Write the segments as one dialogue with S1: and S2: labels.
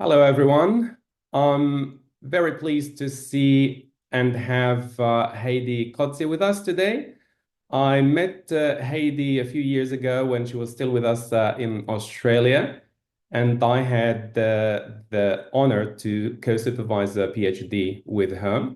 S1: Hello, everyone. I'm very pleased to see and have Haidee Kotze with us today. I met Haidee a few years ago when she was still with us in Australia, and I had the honor to co-supervise a PhD with her.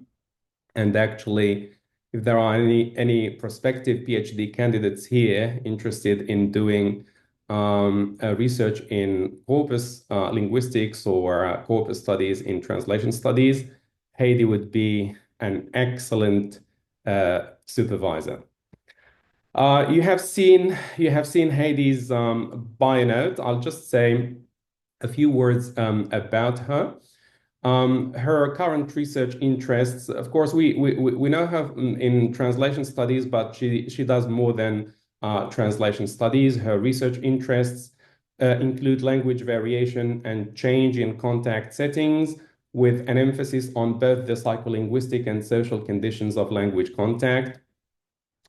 S1: And actually, if there are any prospective PhD candidates here interested in doing research in corpus linguistics or corpus studies in translation studies, Haidee would be an excellent supervisor. You have seen Haidee's bio note. I'll just say a few words about her. Her current research interests, of course, we know her in translation studies, but she does more than translation studies. Her research interests include language variation and change in contact settings, with an emphasis on both the psycholinguistic and social conditions of language contact.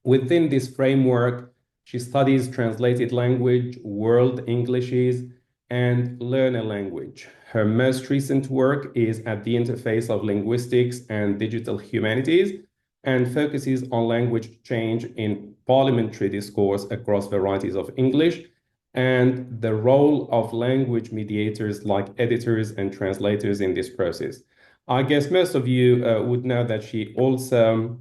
S1: Within this framework, she studies translated language, world Englishes, and learner language. Her most recent work is at the interface of linguistics and digital humanities and focuses on language change in parliamentary discourse across varieties of English and the role of language mediators like editors and translators in this process. I guess most of you would know that she's also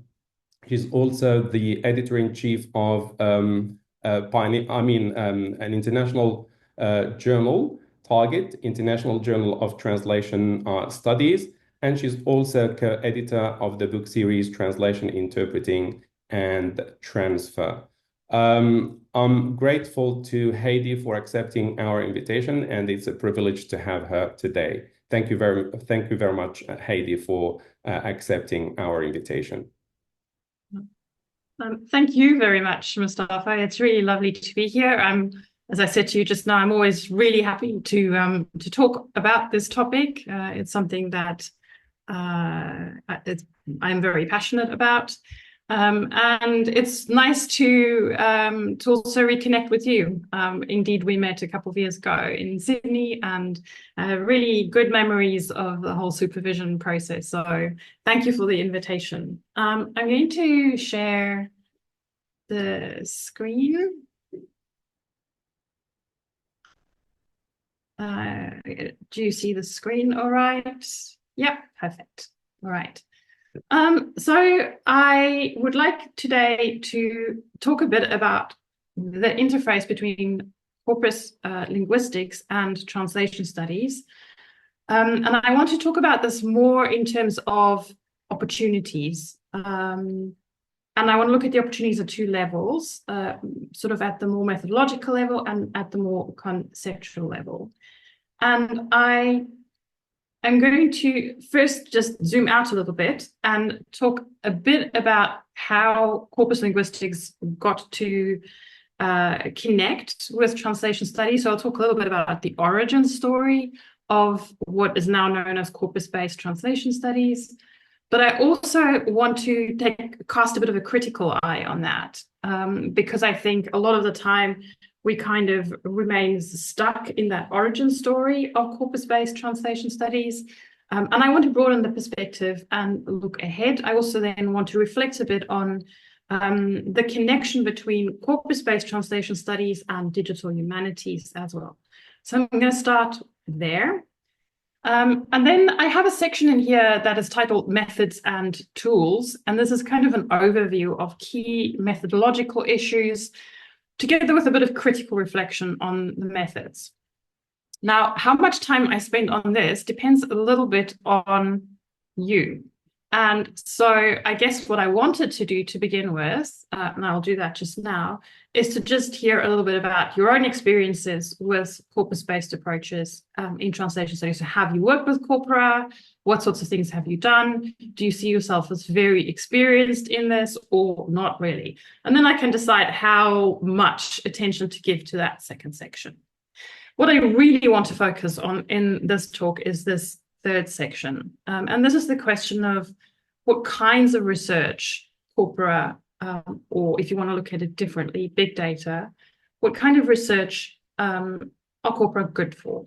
S1: the editor-in-chief of an international journal, Target, International Journal of Translation Studies, and she's also co-editor of the book series Translation, Interpreting, and Transfer. I'm grateful to Haidee for accepting our invitation, and it's a privilege to have her today. Thank you very much, Haidee, for accepting our invitation.
S2: Thank you very much, Mustafa. It's really lovely to be here. As I said to you just now, I'm always really happy to talk about this topic. It's something that I'm very passionate about, and it's nice to also reconnect with you. Indeed, we met a couple of years ago in Sydney, and really good memories of the whole supervision process. So thank you for the invitation. I'm going to share the screen. Do you see the screen all right? Yeah, perfect. All right. So I would like today to talk a bit about the interface between corpus linguistics and translation studies. And I want to talk about this more in terms of opportunities. And I want to look at the opportunities at two levels, sort of at the more methodological level and at the more conceptual level. And I am going to first just zoom out a little bit and talk a bit about how corpus linguistics got to connect with translation studies. So I'll talk a little bit about the origin story of what is now known as corpus-based translation studies. But I also want to cast a bit of a critical eye on that, because I think a lot of the time we kind of remain stuck in that origin story of corpus-based translation studies. And I want to broaden the perspective and look ahead. I also then want to reflect a bit on the connection between corpus-based translation studies and digital humanities as well. So I'm going to start there. And then I have a section in here that is titled Methods and Tools. And this is kind of an overview of key methodological issues, together with a bit of critical reflection on the methods. Now, how much time I spend on this depends a little bit on you. And so I guess what I wanted to do to begin with, and I'll do that just now, is to just hear a little bit about your own experiences with corpus-based approaches in translation studies. So have you worked with corpora? What sorts of things have you done? Do you see yourself as very experienced in this or not really? And then I can decide how much attention to give to that second section. What I really want to focus on in this talk is this third section. And this is the question of what kinds of research corpora, or if you want to look at it differently, big data, what kind of research are corpora good for?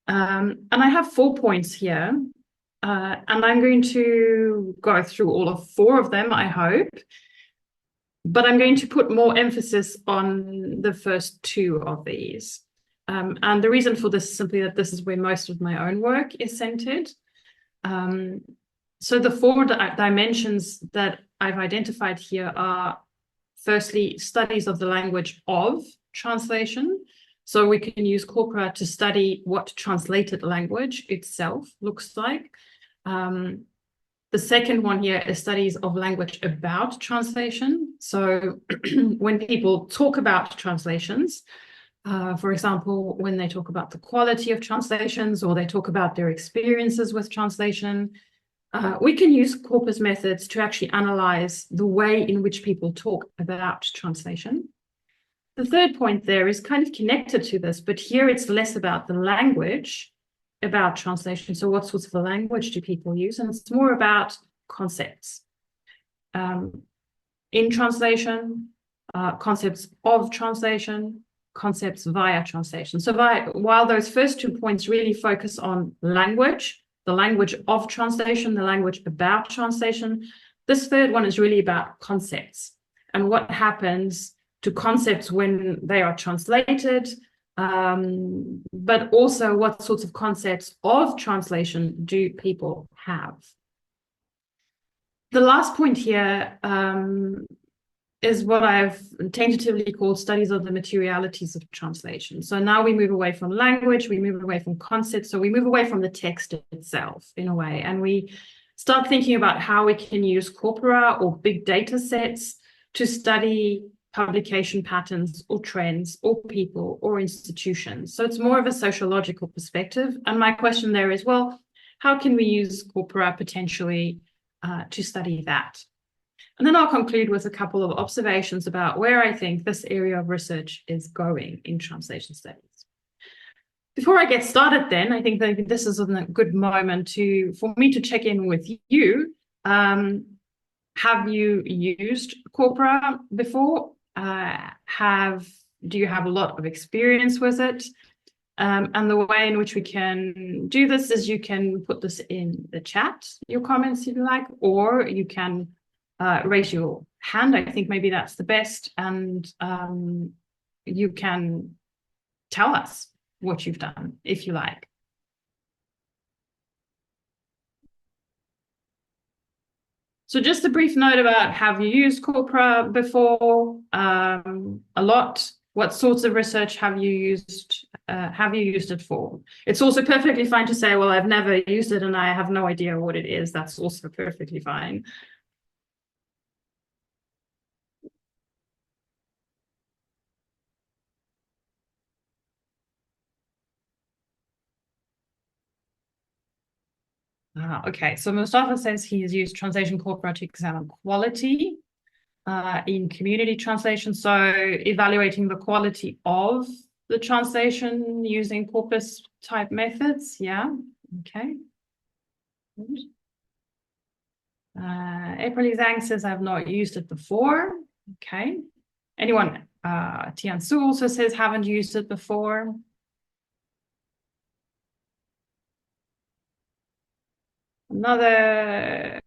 S2: And I have 4 points here, and I'm going to go through all of 4 of them, I hope. But I'm going to put more emphasis on the first 2 of these. And the reason for this is simply that this is where most of my own work is centered. So the 4 dimensions that I've identified here are, firstly, studies of the language of translation. So we can use corpora to study what translated language itself looks like. The second one here is studies of language about translation. So when people talk about translations, for example, when they talk about the quality of translations or they talk about their experiences with translation, we can use corpus methods to actually analyze the way in which people talk about translation. The third point there is kind of connected to this, but here it's less about the language about translation. So what sorts of language do people use? And it's more about concepts. In translation, concepts of translation, concepts via translation. So while those first 2 points really focus on language, the language of translation, the language about translation, this third one is really about concepts and what happens to concepts when they are translated, but also what sorts of concepts of translation do people have. The last point here is what I've tentatively called studies of the materialities of translation. So now we move away from language, we move away from concepts, so we move away from the text itself in a way, and we start thinking about how we can use corpora or big data sets to study publication patterns or trends or people or institutions. So it's more of a sociological perspective. And my question there is, well, how can we use corpora potentially to study that? And then I'll conclude with a couple of observations about where I think this area of research is going in translation studies. Before I get started then, I think that this is a good moment for me to check in with you. Have you used corpora before? Do you have a lot of experience with it? And the way in which we can do this is you can put this in the chat, your comments if you like, or you can raise your hand. I think maybe that's the best. And you can tell us what you've done, if you like. So just a brief note about, have you used corpora before? A lot. What sorts of research have you used it for? It's also perfectly fine to say, well, I've never used it and I have no idea what it is. That's also perfectly fine. Okay, so Mustafa says he has used translation corpora to examine quality in community translation. So evaluating the quality of the translation using corpus type methods. Yeah, okay. April Zhang says I've not used it before. Okay. Anyone? Tian Su also says haven't used it before. Another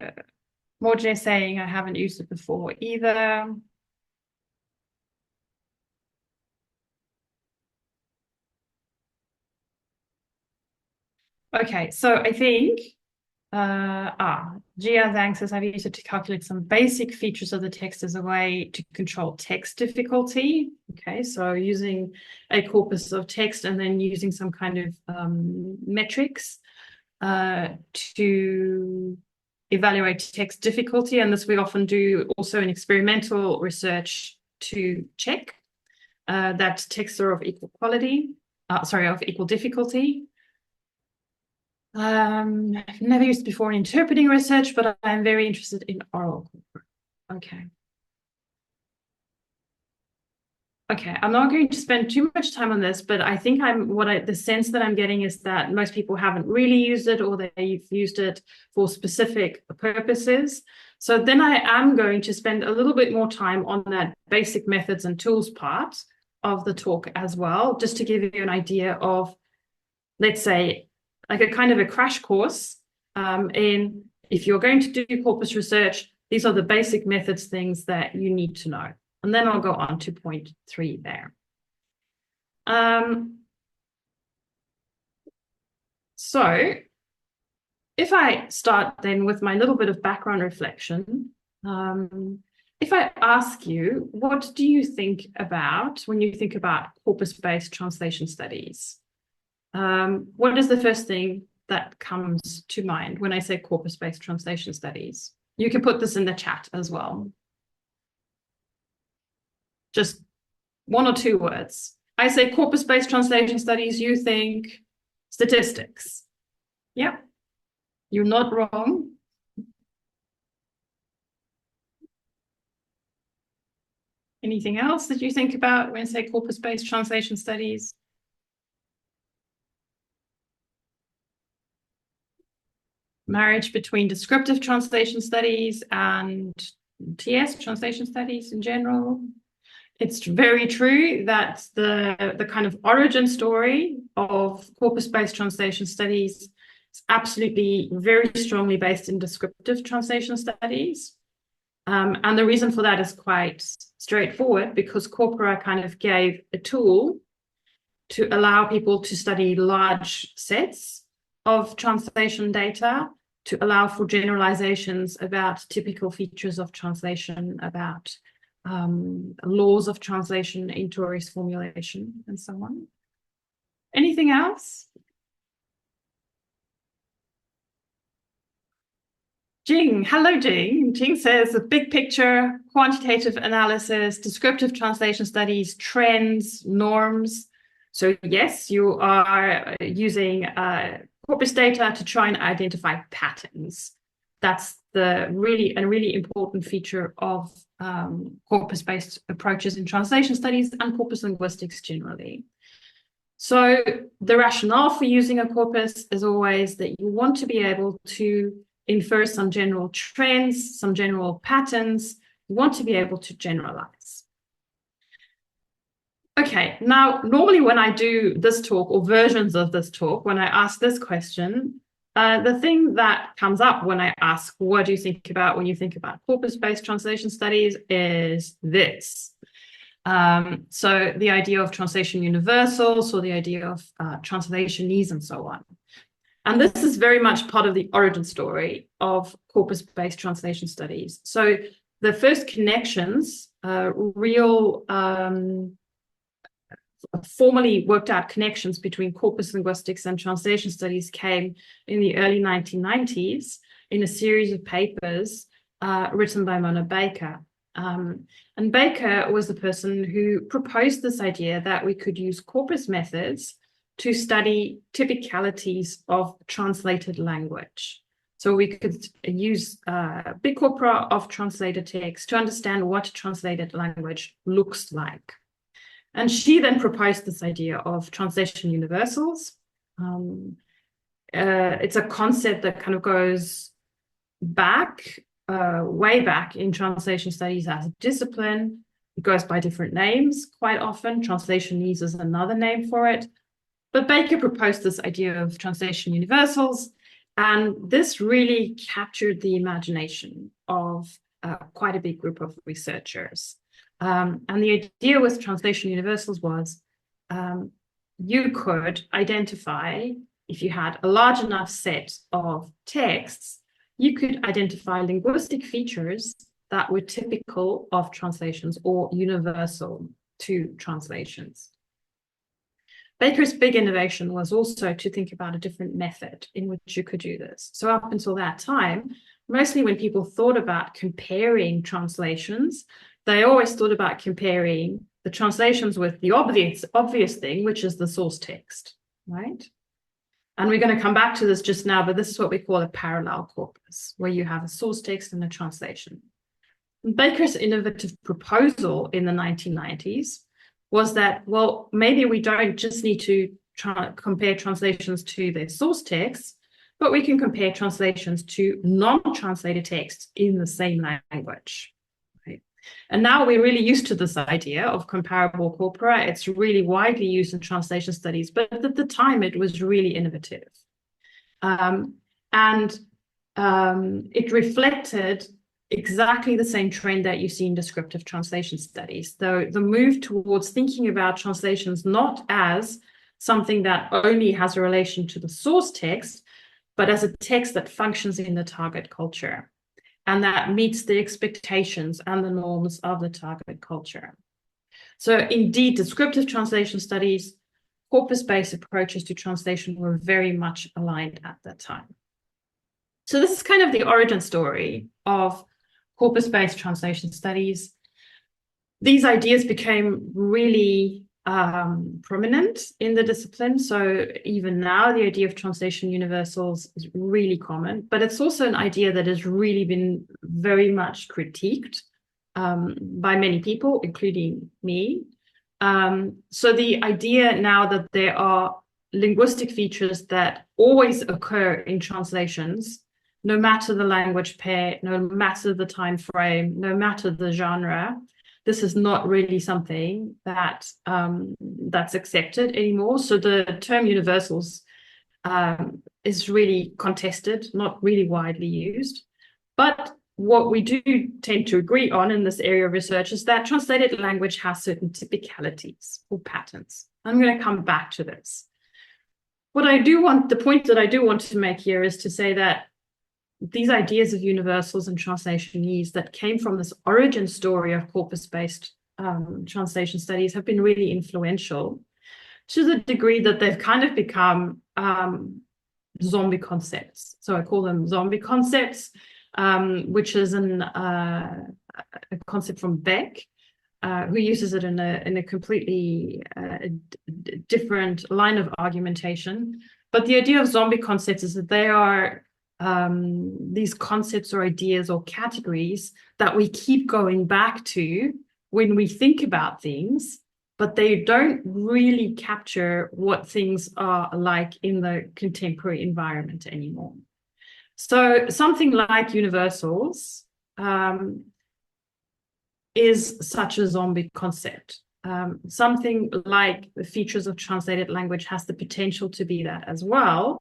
S2: Moje saying I haven't used it before either. Okay, so I think Jia Zhang says I've used it to calculate some basic features of the text as a way to control text difficulty. Okay, so using a corpus of text and then using some kind of metrics to evaluate text difficulty. And this we often do also in experimental research to check that texts are of equal quality, of equal difficulty. I've never used it before in interpreting research, but I'm very interested in oral corpora. Okay. Okay, I'm not going to spend too much time on this, but I think the sense that I'm getting is that most people haven't really used it, or they've used it for specific purposes. So then I am going to spend a little bit more time on that basic methods and tools part of the talk as well, just to give you an idea of let's say, like a kind of a crash course in if you're going to do corpus research, these are the basic methods things that you need to know. And then I'll go on to point 3 there. So if I start then with my little bit of background reflection, if I ask you, what do you think about when you think about corpus-based translation studies? What is the first thing that comes to mind when I say corpus-based translation studies? You can put this in the chat as well. Just 1 or 2 words. I say corpus-based translation studies, you think statistics. Yeah, you're not wrong. Anything else that you think about when I say corpus-based translation studies? Marriage between descriptive translation studies and TS, translation studies in general. It's very true that the kind of origin story of corpus-based translation studies is absolutely very strongly based in descriptive translation studies. And the reason for that is quite straightforward, because corpora kind of gave a tool to allow people to study large sets of translation data, to allow for generalizations about typical features of translation, about laws of translation, intoris formulation, and so on. Anything else? Jing, hello Jing. Jing says the big picture, quantitative analysis, descriptive translation studies, trends, norms. So yes, you are using corpus data to try and identify patterns. That's the really important feature of corpus-based approaches in translation studies and corpus linguistics generally. So the rationale for using a corpus is always that you want to be able to infer some general trends, some general patterns. You want to be able to generalize. Okay, now, normally when I do this talk or versions of this talk, when I ask this question, the thing that comes up when I ask, what do you think about when you think about corpus-based translation studies is this. So the idea of translation universals, or the idea of translationese and so on. And this is very much part of the origin story of corpus-based translation studies. So the first connections, formally worked out connections between corpus linguistics and translation studies came in the early 1990s in a series of papers written by Mona Baker. And Baker was the person who proposed this idea that we could use corpus methods to study typicalities of translated language. So we could use big corpora of translated text to understand what translated language looks like. And she then proposed this idea of translation universals. It's a concept that kind of goes back, way back in translation studies as a discipline. It goes by different names quite often. Translationese is another name for it. But Baker proposed this idea of translation universals, and this really captured the imagination of quite a big group of researchers. And the idea with translation universals was you could identify, if you had a large enough set of texts, you could identify linguistic features that were typical of translations or universal to translations. Baker's big innovation was also to think about a different method in which you could do this. So up until that time, mostly when people thought about comparing translations, they always thought about comparing the translations with the obvious thing, which is the source text, right? And we're going to come back to this just now, but this is what we call a parallel corpus, where you have a source text and a translation. And Baker's innovative proposal in the 1990s was that, well, maybe we don't just need to compare translations to their source texts, but we can compare translations to non-translated texts in the same language. Right? And now we're really used to this idea of comparable corpora. It's really widely used in translation studies, but at the time it was really innovative. And it reflected exactly the same trend that you see in descriptive translation studies. So the move towards thinking about translations not as something that only has a relation to the source text, but as a text that functions in the target culture and that meets the expectations and the norms of the target culture. So indeed, descriptive translation studies, corpus-based approaches to translation were very much aligned at that time. So this is kind of the origin story of corpus-based translation studies. These ideas became really prominent in the discipline. So even now, the idea of translation universals is really common, but it's also an idea that has really been very much critiqued by many people, including me. So the idea now that there are linguistic features that always occur in translations, no matter the language pair, no matter the time frame, no matter the genre, this is not really something that that's accepted anymore. So the term universals is really contested, not really widely used. But what we do tend to agree on in this area of research is that translated language has certain typicalities or patterns. I'm going to come back to this. The point that I do want to make here is to say that these ideas of universals and translationese that came from this origin story of corpus-based translation studies have been really influential to the degree that they've kind of become zombie concepts. So I call them zombie concepts, which is a concept from Beck, who uses it in a completely different line of argumentation. But the idea of zombie concepts is that they are these concepts or ideas or categories that we keep going back to when we think about things, but they don't really capture what things are like in the contemporary environment anymore. So something like universals is such a zombie concept. Something like the features of translated language has the potential to be that as well,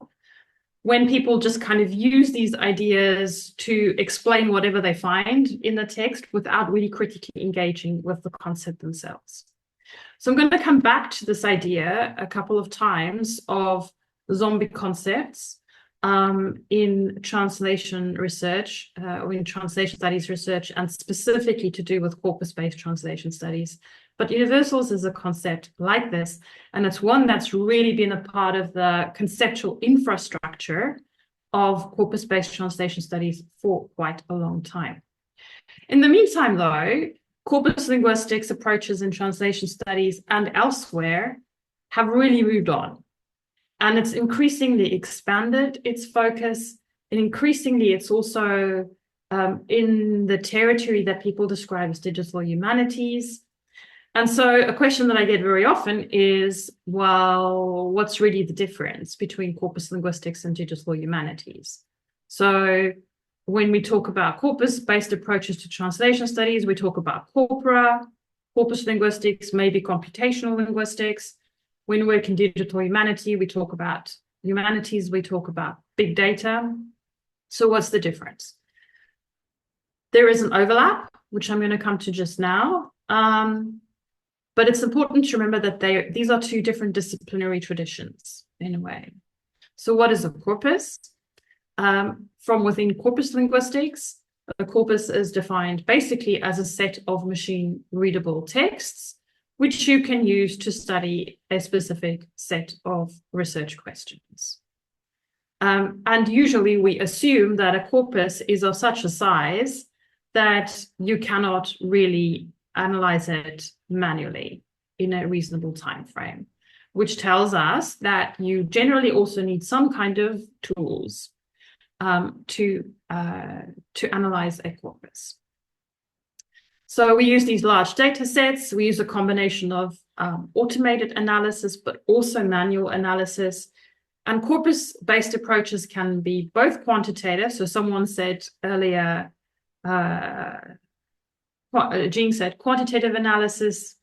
S2: when people just kind of use these ideas to explain whatever they find in the text without really critically engaging with the concept themselves. So I'm going to come back to this idea a couple of times of zombie concepts in translation research or in translation studies research, and specifically to do with corpus-based translation studies. But universals is a concept like this, and it's one that's really been a part of the conceptual infrastructure of corpus-based translation studies for quite a long time. In the meantime, though, corpus linguistics approaches in translation studies and elsewhere have really moved on. And it's increasingly expanded its focus, and increasingly it's also in the territory that people describe as digital humanities. And so a question that I get very often is, well, what's really the difference between corpus linguistics and digital humanities? So when we talk about corpus-based approaches to translation studies, we talk about corpora, corpus linguistics, maybe computational linguistics. When we work in digital humanity, we talk about humanities, we talk about big data. So what's the difference? There is an overlap, which I'm going to come to just now. But it's important to remember that these are two different disciplinary traditions in a way. So what is a corpus? From within corpus linguistics, a corpus is defined basically as a set of machine readable texts, which you can use to study a specific set of research questions. And usually we assume that a corpus is of such a size that you cannot really analyze it manually in a reasonable time frame, which tells us that you generally also need some kind of tools to analyze a corpus. So we use these large data sets. We use a combination of automated analysis, but also manual analysis. And corpus-based approaches can be both quantitative. So someone said earlier, Jean said quantitative analysis.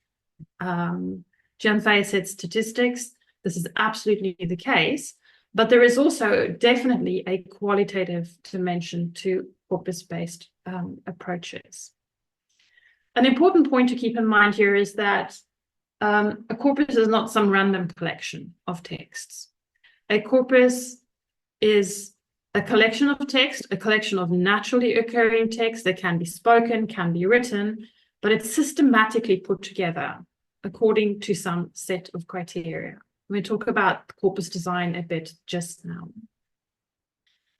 S2: Jianfei said statistics. This is absolutely the case, but there is also definitely a qualitative dimension to corpus-based approaches. An important point to keep in mind here is that a corpus is not some random collection of texts. A corpus is a collection of text, a collection of naturally occurring text that can be spoken, can be written, but it's systematically put together according to some set of criteria. We'll talk about corpus design a bit just now.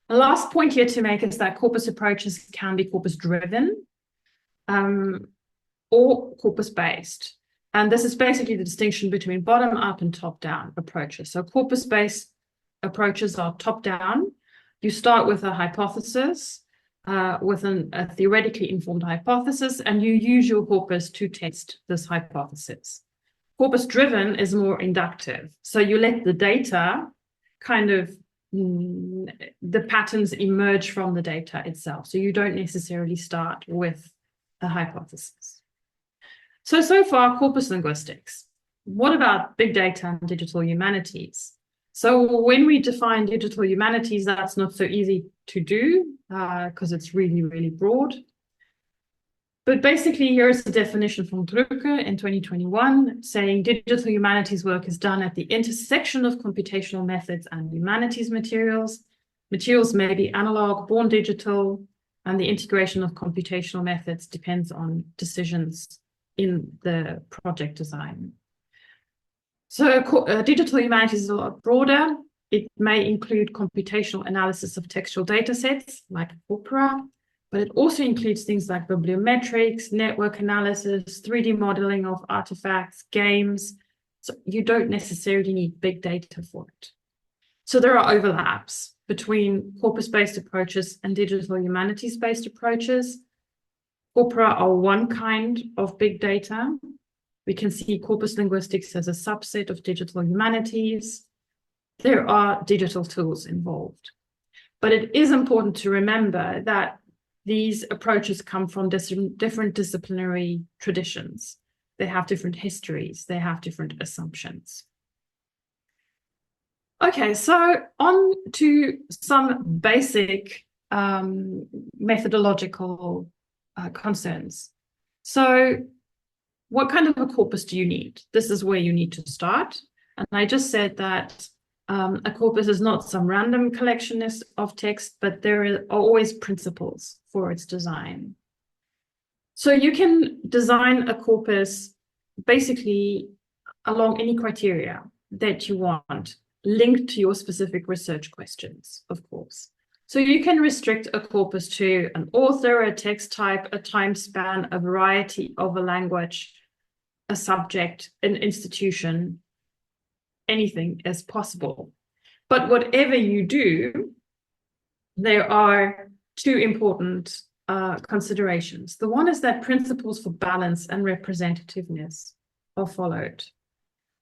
S2: The last point here to make is that corpus approaches can be corpus-driven or corpus-based. And this is basically the distinction between bottom-up and top-down approaches. So corpus-based approaches are top-down. You start with a hypothesis, with a theoretically informed hypothesis, and you use your corpus to test this hypothesis. Corpus-driven is more inductive. So you let the data kind of, the patterns emerge from the data itself. So you don't necessarily start with a hypothesis. So far, corpus linguistics. What about big data and digital humanities? So when we define digital humanities, that's not so easy to do because it's really, really broad. But basically, here's the definition from Drucker in 2021, saying digital humanities work is done at the intersection of computational methods and humanities materials. Materials may be analog, born digital, and the integration of computational methods depends on decisions in the project design. So digital humanities is a lot broader. It may include computational analysis of textual data sets like Opera, but it also includes things like bibliometrics, network analysis, 3D modeling of artifacts, games. So you don't necessarily need big data for it. So there are overlaps between corpus-based approaches and digital humanities-based approaches. Opera are one kind of big data. We can see corpus linguistics as a subset of digital humanities. There are digital tools involved. But it is important to remember that these approaches come from different disciplinary traditions. They have different histories. They have different assumptions. Okay, so on to some basic methodological concerns. So what kind of a corpus do you need? This is where you need to start. And I just said that a corpus is not some random collection of text, but there are always principles for its design. So you can design a corpus basically along any criteria that you want, linked to your specific research questions, of course. So you can restrict a corpus to an author, a text type, a time span, a variety of a language, a subject, an institution, anything as possible. But whatever you do, there are two important considerations. The one is that principles for balance and representativeness are followed.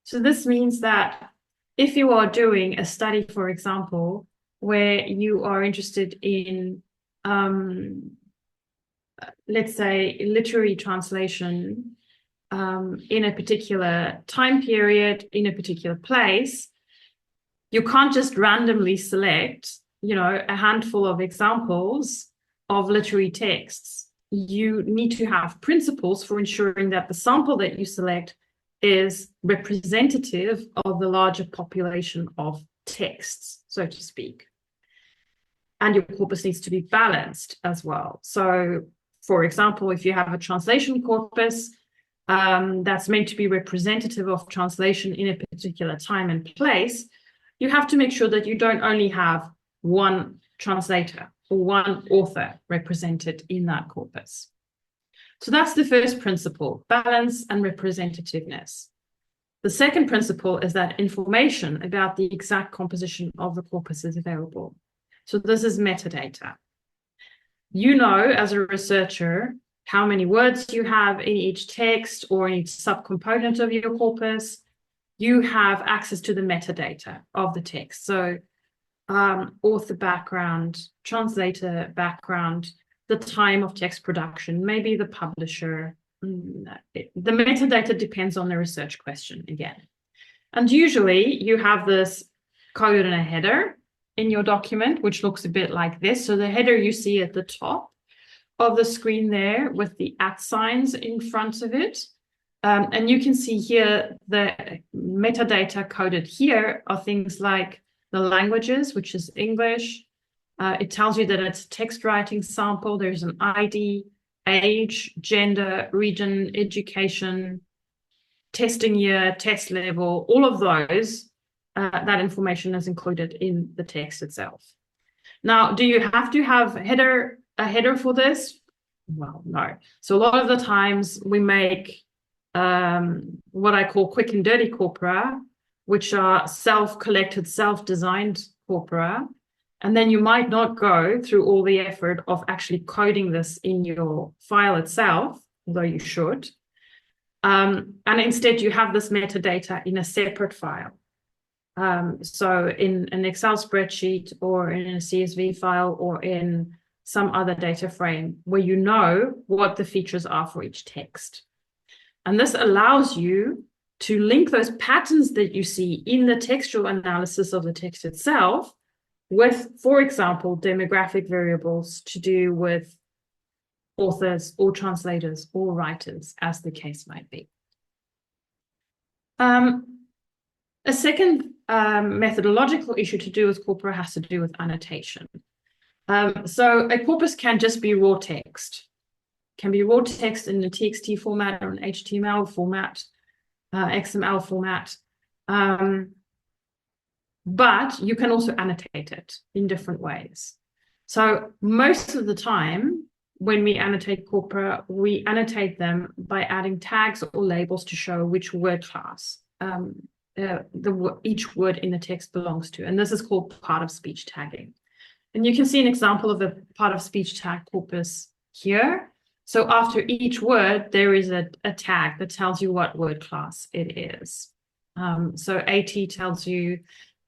S2: So this means that if you are doing a study, for example, where you are interested in, let's say, literary translation in a particular time period, in a particular place, you can't just randomly select, a handful of examples of literary texts. You need to have principles for ensuring that the sample that you select is representative of the larger population of texts, so to speak. And your corpus needs to be balanced as well. So, for example, if you have a translation corpus that's meant to be representative of translation in a particular time and place, you have to make sure that you don't only have one translator or one author represented in that corpus. So that's the first principle, balance and representativeness. The second principle is that information about the exact composition of the corpus is available. So this is metadata. You know, as a researcher, how many words you have in each text or in each subcomponent of your corpus. You have access to the metadata of the text. So author background, translator background, the time of text production, maybe the publisher. The metadata depends on the research question again. And usually you have this code and a header in your document, which looks a bit like this. So the header you see at the top of the screen there with the @ signs in front of it. And you can see here the metadata coded here are things like the languages, which is English. It tells you that it's a text writing sample. There's an ID, age, gender, region, education, testing year, test level, all of those, that information is included in the text itself. Now, do you have to have a header for this? Well, no. So a lot of the times we make what I call quick and dirty corpora, which are self-collected, self-designed corpora. And then you might not go through all the effort of actually coding this in your file itself, although you should. And instead you have this metadata in a separate file. So in an Excel spreadsheet or in a CSV file or in some other data frame where you know what the features are for each text. And this allows you to link those patterns that you see in the textual analysis of the text itself with, for example, demographic variables to do with authors or translators or writers, as the case might be. A second methodological issue to do with corpora has to do with annotation. So a corpus can just be raw text. Can be raw text in a TXT format or an HTML format, XML format. But you can also annotate it in different ways. So most of the time, when we annotate corpora, we annotate them by adding tags or labels to show which word class each word in the text belongs to. And this is called part of speech tagging. And you can see an example of a part of speech tag corpus here. So after each word, there is a tag that tells you what word class it is. So AT tells you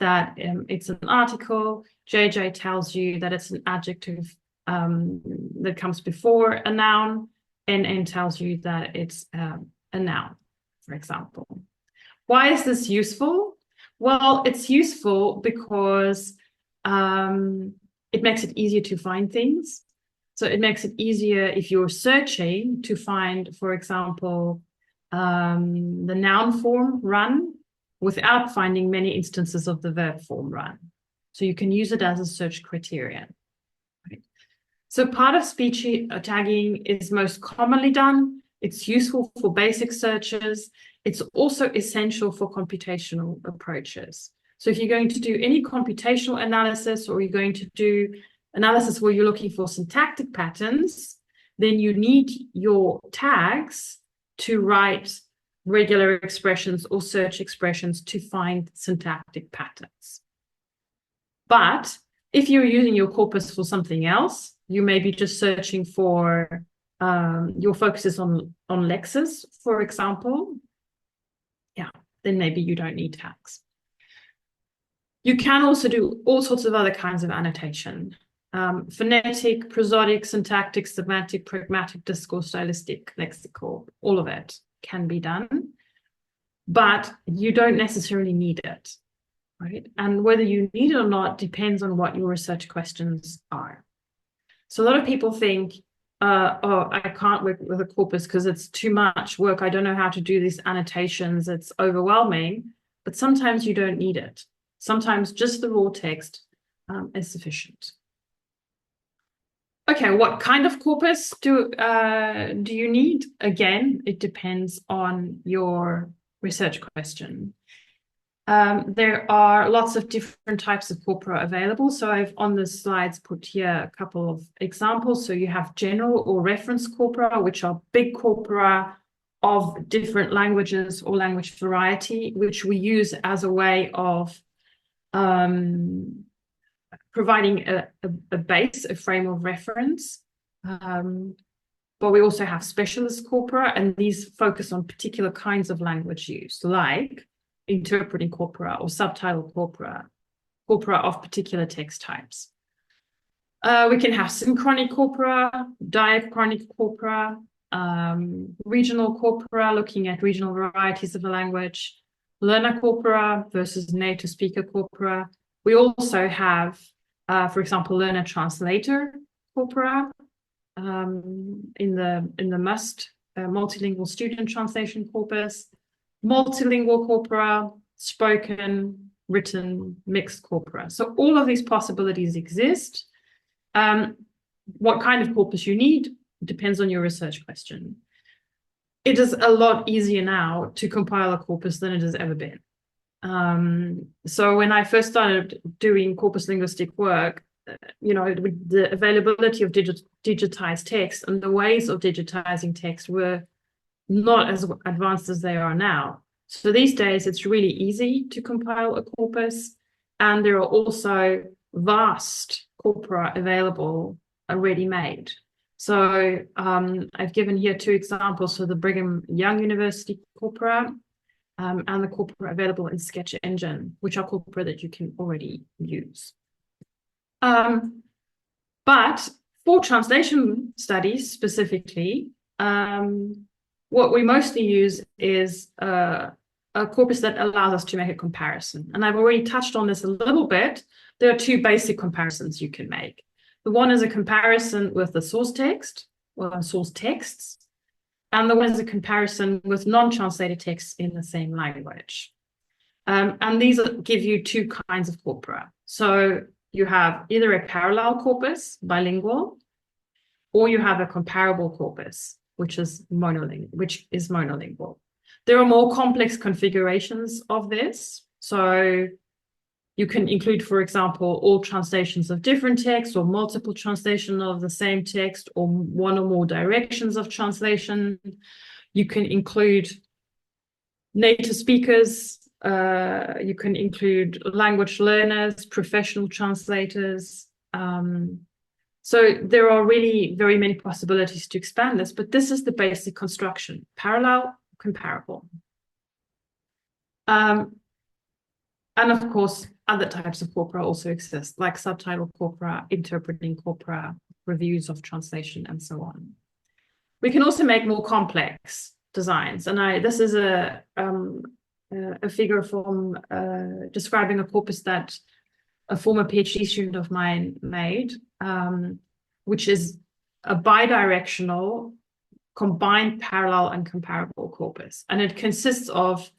S2: that it's an article. JJ tells you that it's an adjective that comes before a noun. NN tells you that it's a noun, for example. Why is this useful? Well, it's useful because it makes it easier to find things. So it makes it easier if you're searching to find, for example, the noun form run without finding many instances of the verb form run. So you can use it as a search criterion. Right? So part of speech tagging is most commonly done. It's useful for basic searches. It's also essential for computational approaches. So if you're going to do any computational analysis or you're going to do analysis where you're looking for syntactic patterns, then you need your tags to write regular expressions or search expressions to find syntactic patterns. But if you're using your corpus for something else, you may be just searching for, your focus is on lexes, for example. Yeah, then maybe you don't need tags. You can also do all sorts of other kinds of annotation. Phonetic, prosodic, syntactic, semantic, pragmatic, discourse, stylistic, lexical, all of it can be done, but you don't necessarily need it, right? And whether you need it or not depends on what your research questions are. So a lot of people think, oh, I can't work with a corpus because it's too much work. I don't know how to do these annotations. It's overwhelming, but sometimes you don't need it. Sometimes just the raw text is sufficient. Okay, what kind of corpus do you need? Again, it depends on your research question. There are lots of different types of corpora available. So I've on the slides put here a couple of examples. So you have general or reference corpora, which are big corpora of different languages or language variety, which we use as a way of providing a base, a frame of reference. But we also have specialist corpora, and these focus on particular kinds of language use, like interpreting corpora or subtitle corpora, corpora of particular text types. We can have synchronic corpora, diachronic corpora, regional corpora, looking at regional varieties of a language, learner corpora versus native speaker corpora. We also have, for example, learner translator corpora in the MUST multilingual student translation corpus, multilingual corpora, spoken, written, mixed corpora. So all of these possibilities exist. What kind of corpus you need depends on your research question. It is a lot easier now to compile a corpus than it has ever been. So when I first started doing corpus linguistic work, with the availability of digitized text and the ways of digitizing text were not as advanced as they are now. So these days, it's really easy to compile a corpus, and there are also vast corpora available already made. So I've given here 2 examples for the Brigham Young University corpora and the corpora available in Sketch Engine, which are corpora that you can already use. But for translation studies specifically, what we mostly use is a corpus that allows us to make a comparison. And I've already touched on this a little bit. There are 2 basic comparisons you can make. The one is a comparison with the source text, or source texts, and the one is a comparison with non-translated texts in the same language. And these give you 2 kinds of corpora. So you have either a parallel corpus, bilingual, or you have a comparable corpus, which is monolingual. There are more complex configurations of this. So you can include, for example, all translations of different texts or multiple translation of the same text or one or more directions of translation. You can include native speakers. You can include language learners, professional translators. So there are really very many possibilities to expand this, but this is the basic construction: parallel, comparable. And of course, other types of corpora also exist, like subtitle corpora, interpreting corpora, reviews of translation, and so on. We can also make more complex designs. And this is a figure from describing a corpus that a former PhD student of mine made, which is a bidirectional combined parallel and comparable corpus. And it consists of,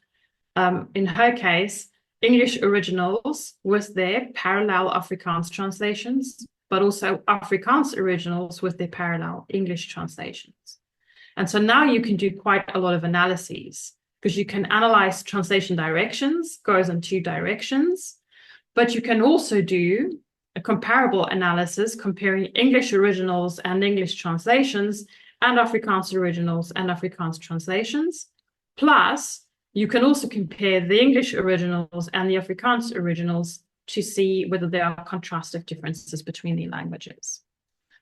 S2: in her case, English originals with their parallel Afrikaans translations, but also Afrikaans originals with their parallel English translations. And so now you can do quite a lot of analyses, because you can analyze translation directions, goes in 2 directions, but you can also do a comparable analysis comparing English originals and English translations and Afrikaans originals and Afrikaans translations. Plus, you can also compare the English originals and the Afrikaans originals to see whether there are contrastive differences between the languages.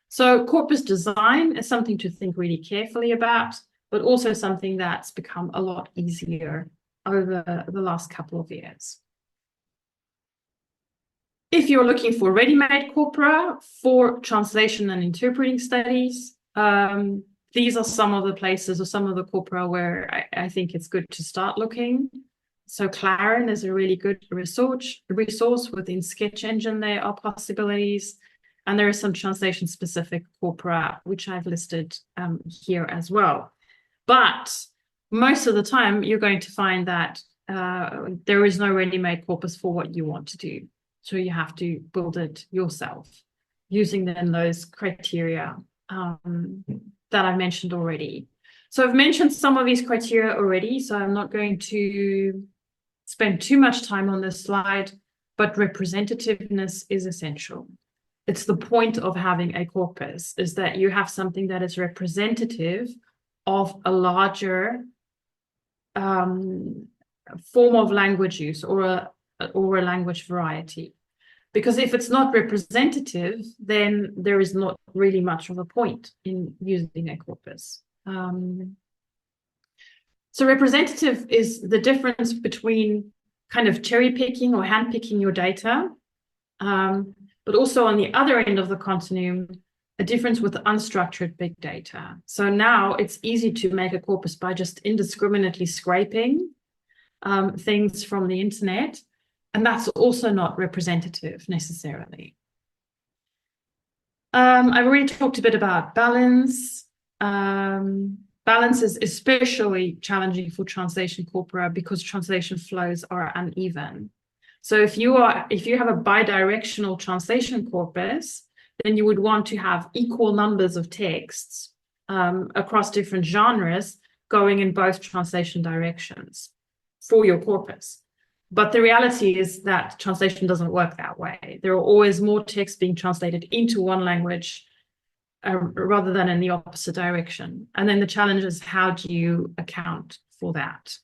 S2: So corpus design is something to think really carefully about, but also something that's become a lot easier over the last couple of years. If you're looking for ready-made corpora for translation and interpreting studies, these are some of the places or some of the corpora where I think it's good to start looking. So Clarin is a really good resource within Sketch Engine. There are possibilities, and there are some translation-specific corpora, which I've listed here as well. But most of the time, you're going to find that there is no ready-made corpus for what you want to do. So you have to build it yourself using then those criteria that I mentioned already. So I've mentioned some of these criteria already, so I'm not going to spend too much time on this slide, but representativeness is essential. It's the point of having a corpus, is that you have something that is representative of a larger form of language use or a language variety. Because if it's not representative, then there is not really much of a point in using a corpus. So representative is the difference between kind of cherry picking or hand picking your data but also on the other end of the continuum, a difference with unstructured big data. So now it's easy to make a corpus by just indiscriminately scraping things from the internet, and that's also not representative necessarily. I've already talked a bit about balance. Balance is especially challenging for translation corpora because translation flows are uneven. So if you have a bidirectional translation corpus, then you would want to have equal numbers of texts across different genres going in both translation directions for your corpus. But the reality is that translation doesn't work that way. There are always more texts being translated into one language rather than in the opposite direction. And then the challenge is, how do you account for that?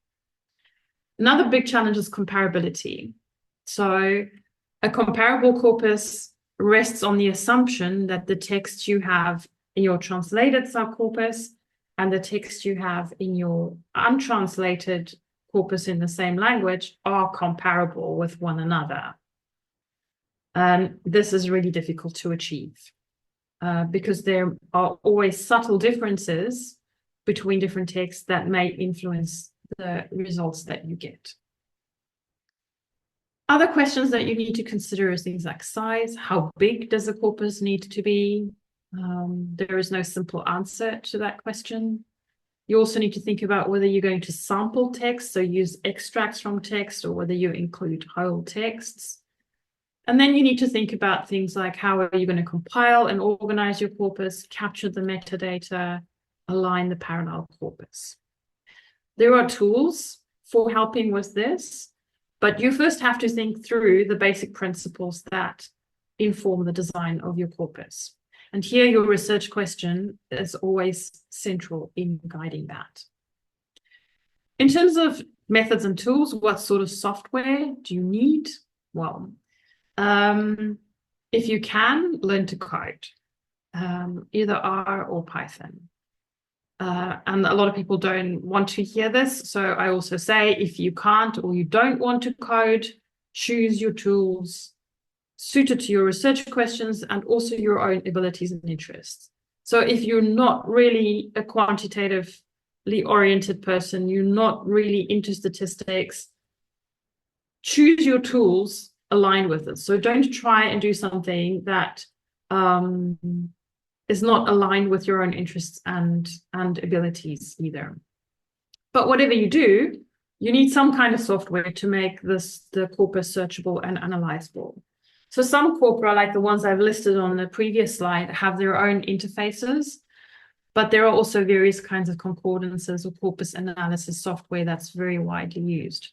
S2: Another big challenge is comparability. So a comparable corpus rests on the assumption that the text you have in your translated subcorpus and the text you have in your untranslated corpus in the same language are comparable with one another. And this is really difficult to achieve because there are always subtle differences between different texts that may influence the results that you get. Other questions that you need to consider is things like size. How big does a corpus need to be? There is no simple answer to that question. You also need to think about whether you're going to sample text, so use extracts from text, or whether you include whole texts. And then you need to think about things like, how are you going to compile and organize your corpus, capture the metadata, align the parallel corpus. There are tools for helping with this, but you first have to think through the basic principles that inform the design of your corpus. And here your research question is always central in guiding that. In terms of methods and tools, what sort of software do you need? Well, if you can, learn to code, either R or Python. And a lot of people don't want to hear this. So I also say, if you can't or you don't want to code, choose your tools suited to your research questions and also your own abilities and interests. So if you're not really a quantitatively oriented person, you're not really into statistics, choose your tools aligned with it. So don't try and do something that is not aligned with your own interests and abilities either. But whatever you do, you need some kind of software to make the corpus searchable and analyzable. So some corpora, like the ones I've listed on the previous slide, have their own interfaces, but there are also various kinds of concordances or corpus analysis software that's very widely used.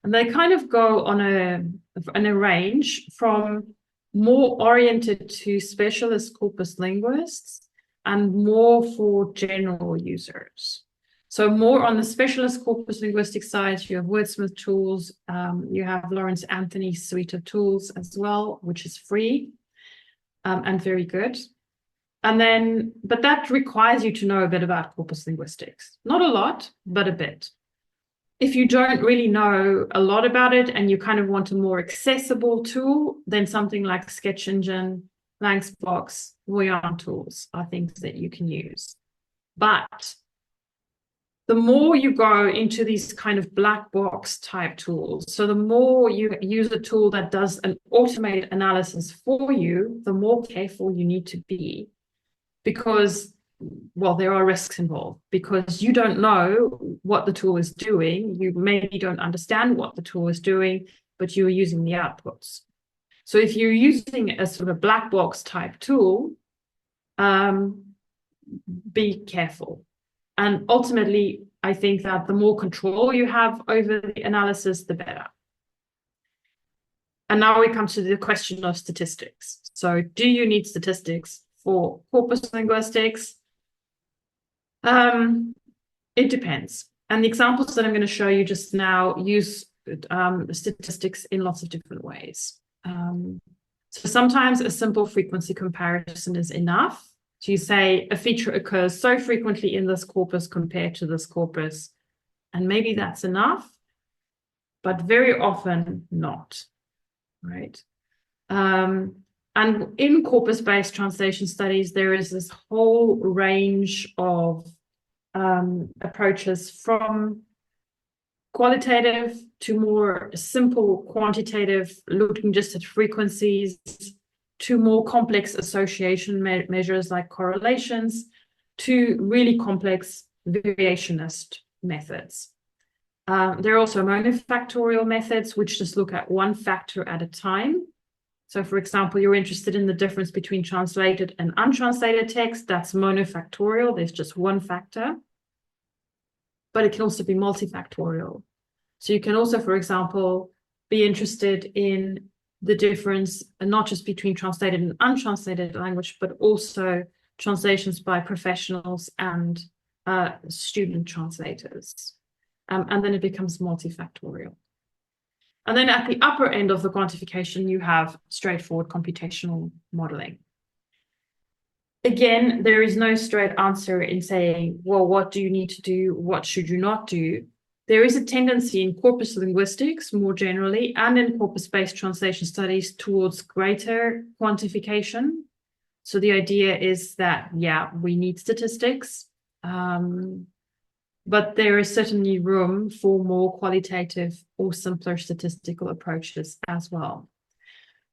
S2: And they kind of go on a range from more oriented to specialist corpus linguists and more for general users. So more on the specialist corpus linguistic side, you have Wordsmith tools, you have Lawrence Anthony's suite of tools as well, which is free and very good. And then, but that requires you to know a bit about corpus linguistics. Not a lot, but a bit. If you don't really know a lot about it and you kind of want a more accessible tool, then something like Sketch Engine, Lanxbox, Voyant tools are things that you can use. But the more you go into these kind of black box type tools, so the more you use a tool that does an automated analysis for you, the more careful you need to be, because, well, there are risks involved, because you don't know what the tool is doing. You maybe don't understand what the tool is doing, but you're using the outputs. So if you're using a sort of black box type tool, be careful. And ultimately, I think that the more control you have over the analysis, the better. And now we come to the question of statistics. So do you need statistics for corpus linguistics? It depends. And the examples that I'm going to show you just now use statistics in lots of different ways. So sometimes a simple frequency comparison is enough. So you say a feature occurs so frequently in this corpus compared to this corpus, and maybe that's enough, but very often not, right? And in corpus-based translation studies, there is this whole range of approaches, from qualitative to more simple quantitative, looking just at frequencies, to more complex association measures like correlations, to really complex variationist methods. There are also monofactorial methods, which just look at one factor at a time. So, for example, you're interested in the difference between translated and untranslated text. That's monofactorial. There's just one factor. But it can also be multifactorial. So you can also, for example, be interested in the difference, not just between translated and untranslated language, but also translations by professionals and student translators. And then it becomes multifactorial. And then at the upper end of the quantification, you have straightforward computational modeling. Again, there is no straight answer in saying, well, what do you need to do? What should you not do? There is a tendency in corpus linguistics more generally, and in corpus-based translation studies, towards greater quantification. So the idea is that, yeah, we need statistics, but there is certainly room for more qualitative or simpler statistical approaches as well.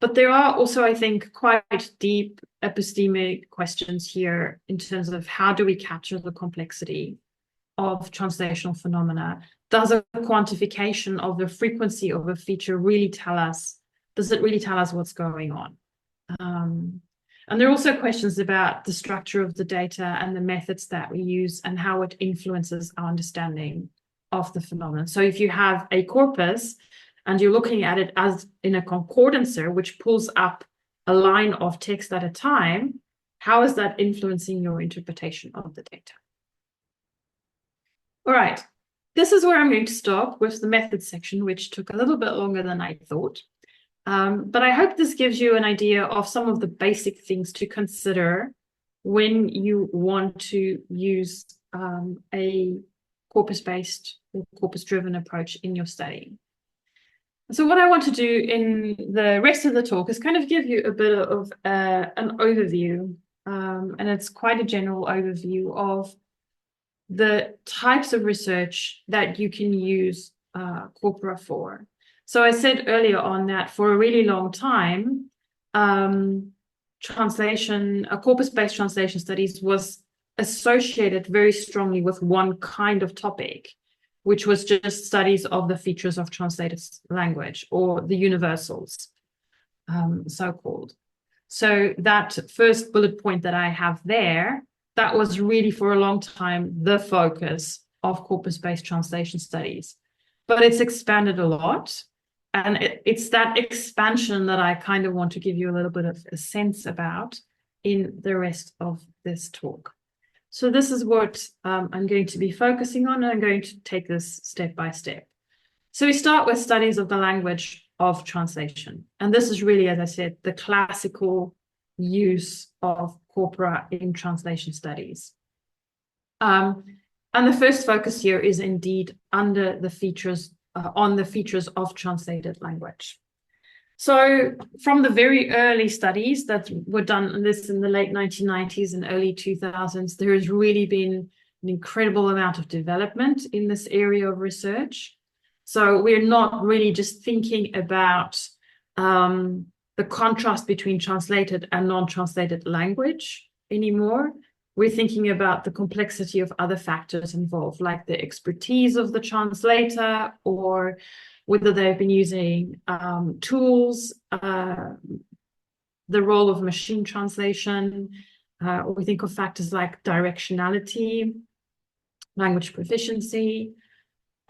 S2: But there are also, I think, quite deep epistemic questions here in terms of how do we capture the complexity of translational phenomena? Does a quantification of the frequency of a feature really tell us, does it really tell us what's going on? And there are also questions about the structure of the data and the methods that we use and how it influences our understanding of the phenomenon. So if you have a corpus and you're looking at it as in a concordancer, which pulls up a line of text at a time, how is that influencing your interpretation of the data? All right, this is where I'm going to stop with the methods section, which took a little bit longer than I thought. But I hope this gives you an idea of some of the basic things to consider when you want to use a corpus-based or corpus-driven approach in your study. So what I want to do in the rest of the talk is kind of give you a bit of an overview, and it's quite a general overview of the types of research that you can use corpora for. So I said earlier on that for a really long time, corpus-based translation studies was associated very strongly with one kind of topic, which was just studies of the features of translated language, or the universals, so-called. So that first bullet point that I have there, that was really for a long time the focus of corpus-based translation studies. But it's expanded a lot. And it's that expansion that I kind of want to give you a little bit of a sense about in the rest of this talk. So this is what I'm going to be focusing on, and I'm going to take this step by step. So we start with studies of the language of translation. And this is really, as I said, the classical use of corpora in translation studies. And the first focus here is indeed under the features on the features of translated language. So from the very early studies that were done on this in the late 1990s and early 2000s, there has really been an incredible amount of development in this area of research. So we're not really just thinking about the contrast between translated and non-translated language anymore. We're thinking about the complexity of other factors involved, like the expertise of the translator, or whether they've been using tools, the role of machine translation. We think of factors like directionality, language proficiency.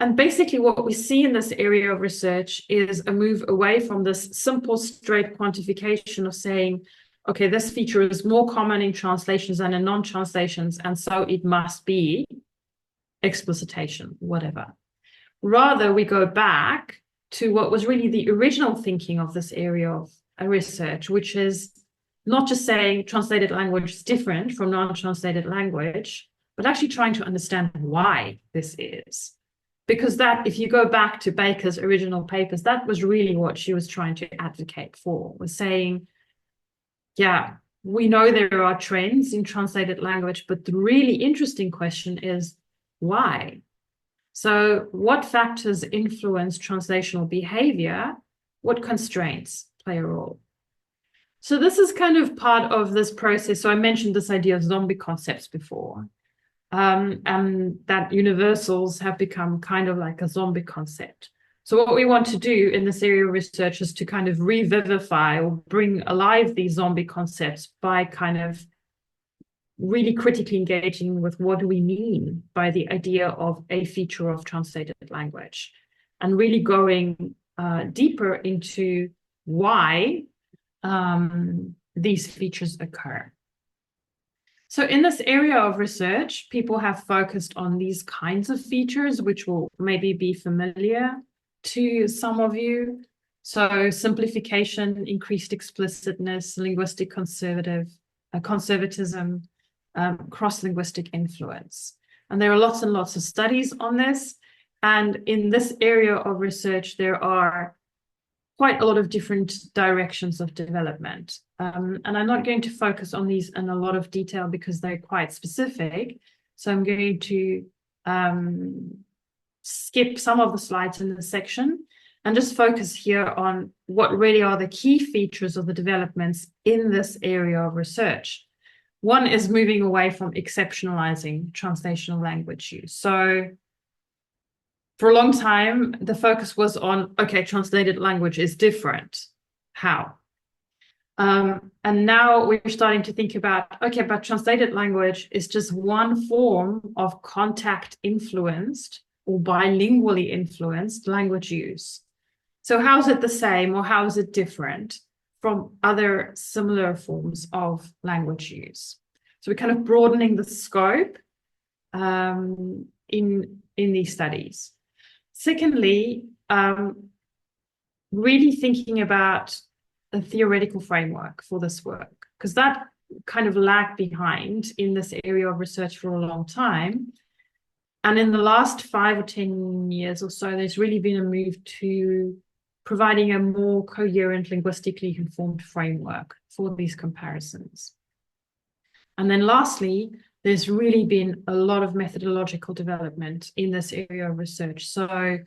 S2: And basically what we see in this area of research is a move away from this simple, straight quantification of saying, okay, this feature is more common in translations than in non-translations, and so it must be explicitation, whatever. Rather, we go back to what was really the original thinking of this area of research, which is not just saying translated language is different from non-translated language, but actually trying to understand why this is. Because that, if you go back to Baker's original papers, that was really what she was trying to advocate for, was saying, yeah, we know there are trends in translated language, but the really interesting question is why? So what factors influence translational behavior? What constraints play a role? So this is kind of part of this process. So I mentioned this idea of zombie concepts before, and that universals have become kind of like a zombie concept. So what we want to do in this area of research is to kind of revivify or bring alive these zombie concepts by kind of really critically engaging with what do we mean by the idea of a feature of translated language, and really going deeper into why these features occur. So in this area of research, people have focused on these kinds of features, which will maybe be familiar to some of you. So simplification, increased explicitness, linguistic conservatism, cross-linguistic influence. And there are lots and lots of studies on this. And in this area of research, there are quite a lot of different directions of development. And I'm not going to focus on these in a lot of detail because they're quite specific. So I'm going to skip some of the slides in this section and just focus here on what really are the key features of the developments in this area of research. One is moving away from exceptionalizing translational language use. So for a long time, the focus was on, okay, translated language is different. How? And now we're starting to think about, okay, but translated language is just one form of contact influenced or bilingually influenced language use. So how is it the same or how is it different from other similar forms of language use? So we're kind of broadening the scope in these studies. Secondly, really thinking about a theoretical framework for this work, because that kind of lagged behind in this area of research for a long time. And in the last 5 or 10 years or so, there's really been a move to providing a more coherent, linguistically informed framework for these comparisons. And then lastly, there's really been a lot of methodological development in this area of research. So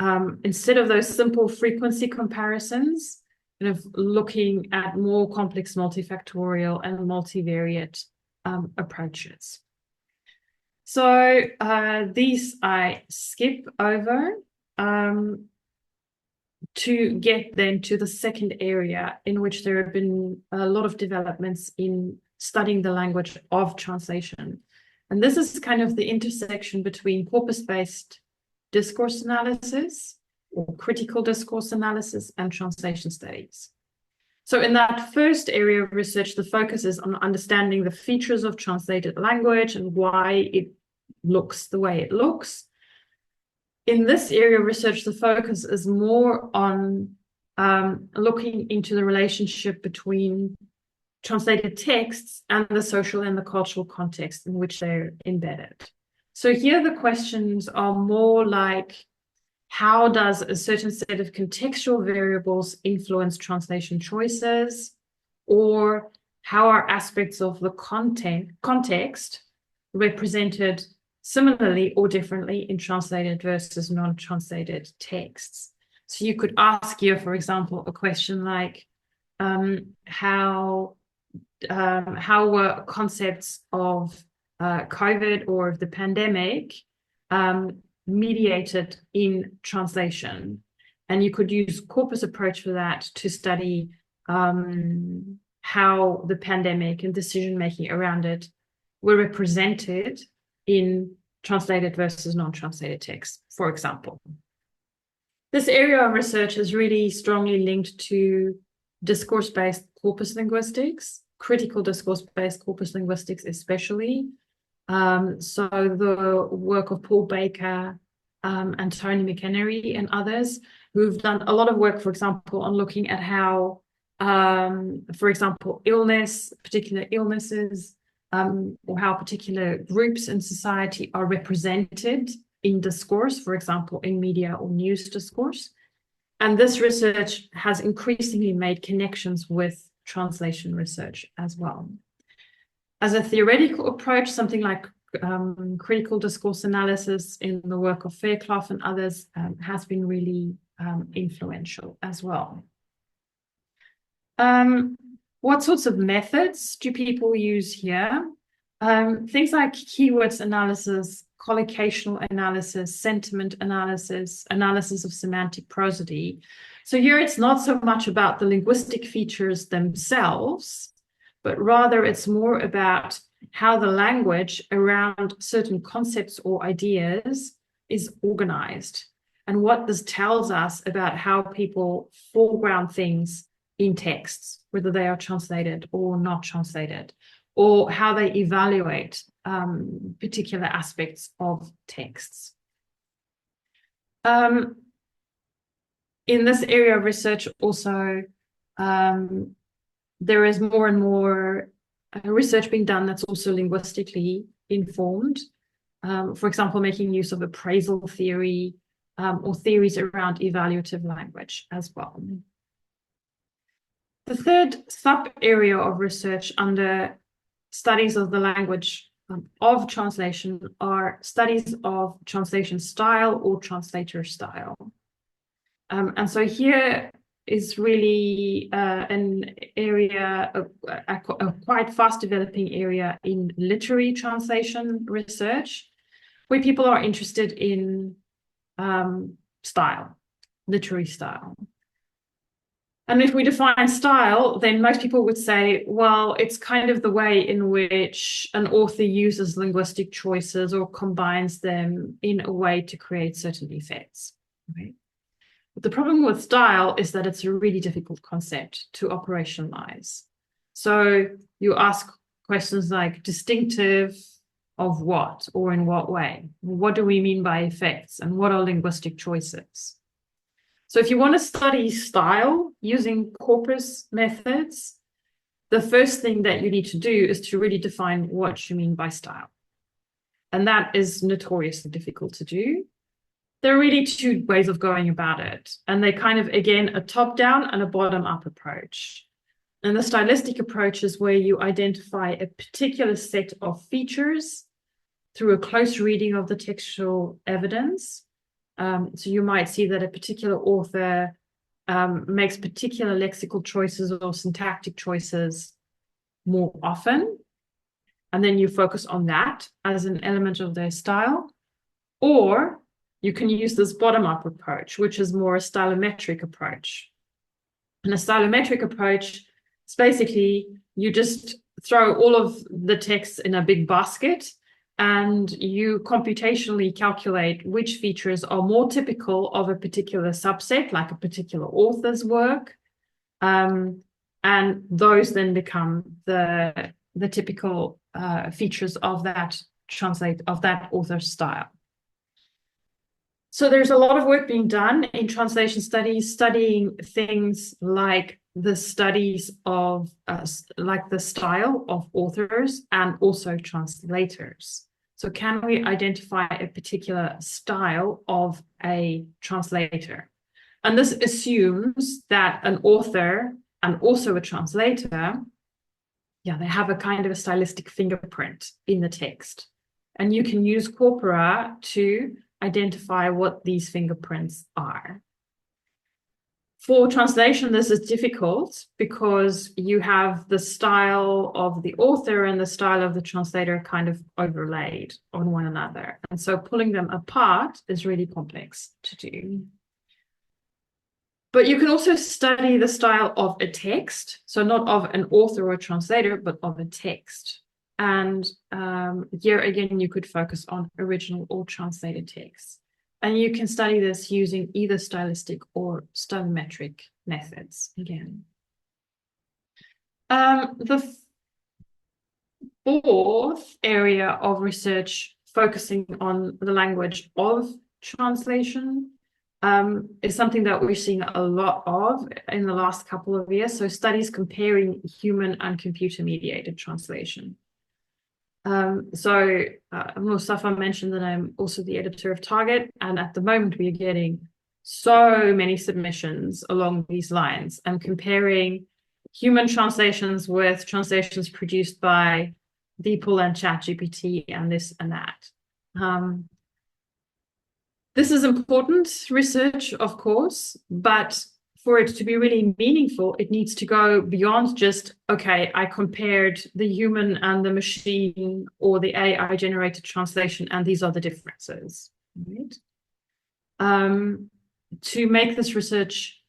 S2: instead of those simple frequency comparisons, kind of looking at more complex multifactorial and multivariate approaches. So these I skip over to get then to the second area in which there have been a lot of developments in studying the language of translation. And this is kind of the intersection between corpus-based discourse analysis or critical discourse analysis and translation studies. So in that first area of research, the focus is on understanding the features of translated language and why it looks the way it looks. In this area of research, the focus is more on looking into the relationship between translated texts and the social and the cultural context in which they're embedded. So here the questions are more like, how does a certain set of contextual variables influence translation choices? Or how are aspects of the context represented similarly or differently in translated versus non-translated texts? So you could ask here, for example, a question like, how were concepts of COVID or of the pandemic mediated in translation? And you could use corpus approach for that to study how the pandemic and decision-making around it were represented in translated versus non-translated text, for example. This area of research is really strongly linked to discourse-based corpus linguistics, critical discourse-based corpus linguistics especially. So the work of Paul Baker and Tony McHenry and others who've done a lot of work, for example, on looking at how, for example, particular illnesses, or how particular groups in society are represented in discourse, for example, in media or news discourse. And this research has increasingly made connections with translation research as well. As a theoretical approach, something like critical discourse analysis in the work of Fairclough and others has been really influential as well. What sorts of methods do people use here? Things like keywords analysis, collocational analysis, sentiment analysis, analysis of semantic prosody. So here it's not so much about the linguistic features themselves, but rather it's more about how the language around certain concepts or ideas is organized and what this tells us about how people foreground things in texts, whether they are translated or not translated, or how they evaluate particular aspects of texts. In this area of research also, there is more and more research being done that's also linguistically informed. For example, making use of appraisal theory or theories around evaluative language as well. The third sub-area of research under studies of the language of translation are studies of translation style or translator style. And so here is really an area, a quite fast developing area in literary translation research, where people are interested in style, literary style. And if we define style, then most people would say, well, it's kind of the way in which an author uses linguistic choices or combines them in a way to create certain effects. Okay? But the problem with style is that it's a really difficult concept to operationalize. So you ask questions like distinctive of what or in what way? What do we mean by effects? And what are linguistic choices? So if you want to study style using corpus methods, the first thing that you need to do is to really define what you mean by style. And that is notoriously difficult to do. There are really two ways of going about it. And they kind of, again, a top-down and a bottom-up approach. And the stylistic approach is where you identify a particular set of features through a close reading of the textual evidence. So you might see that a particular author makes particular lexical choices or syntactic choices more often. And then you focus on that as an element of their style. Or you can use this bottom-up approach, which is more a stylometric approach. And a stylometric approach is basically you just throw all of the texts in a big basket and you computationally calculate which features are more typical of a particular subset, like a particular author's work. And those then become the typical features of that author's style. So there's a lot of work being done in translation studies, studying things like the studies of like the style of authors and also translators. So can we identify a particular style of a translator? And this assumes that an author and also a translator, they have a kind of a stylistic fingerprint in the text. And you can use corpora to identify what these fingerprints are. For translation, this is difficult because you have the style of the author and the style of the translator kind of overlaid on one another. And so pulling them apart is really complex to do. But you can also study the style of a text. So not of an author or a translator, but of a text. And here again, you could focus on original or translated texts. And you can study this using either stylistic or stylometric methods again. The fourth area of research focusing on the language of translation is something that we're seeing a lot of in the last couple of years. So studies comparing human and computer-mediated translation. Mustafa mentioned that I'm also the editor of Target, and at the moment we are getting so many submissions along these lines and comparing human translations with translations produced by DeepL and ChatGPT and this and that. This is important research, of course, but for it to be really meaningful, it needs to go beyond just, okay, I compared the human and the machine or the AI-generated translation, and these are the differences, right? To make this research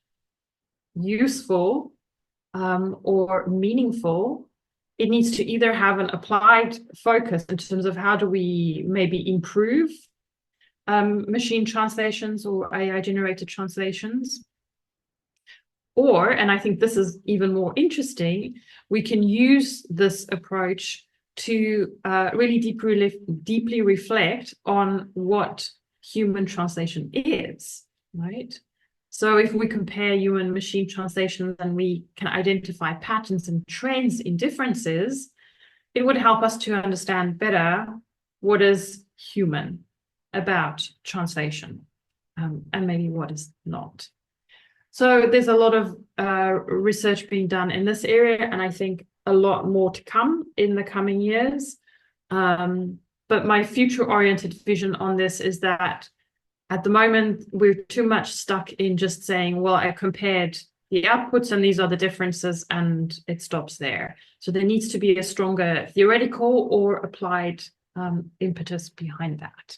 S2: useful or meaningful, it needs to either have an applied focus in terms of how do we maybe improve machine translations or AI-generated translations. Or, and I think this is even more interesting, we can use this approach to really deeply reflect on what human translation is, right? So if we compare human machine translation, then we can identify patterns and trends in differences. It would help us to understand better what is human about translation and maybe what is not. So there's a lot of research being done in this area, and I think a lot more to come in the coming years. But my future-oriented vision on this is that at the moment, we're too much stuck in just saying, well, I compared the outputs and these are the differences, and it stops there. So there needs to be a stronger theoretical or applied impetus behind that.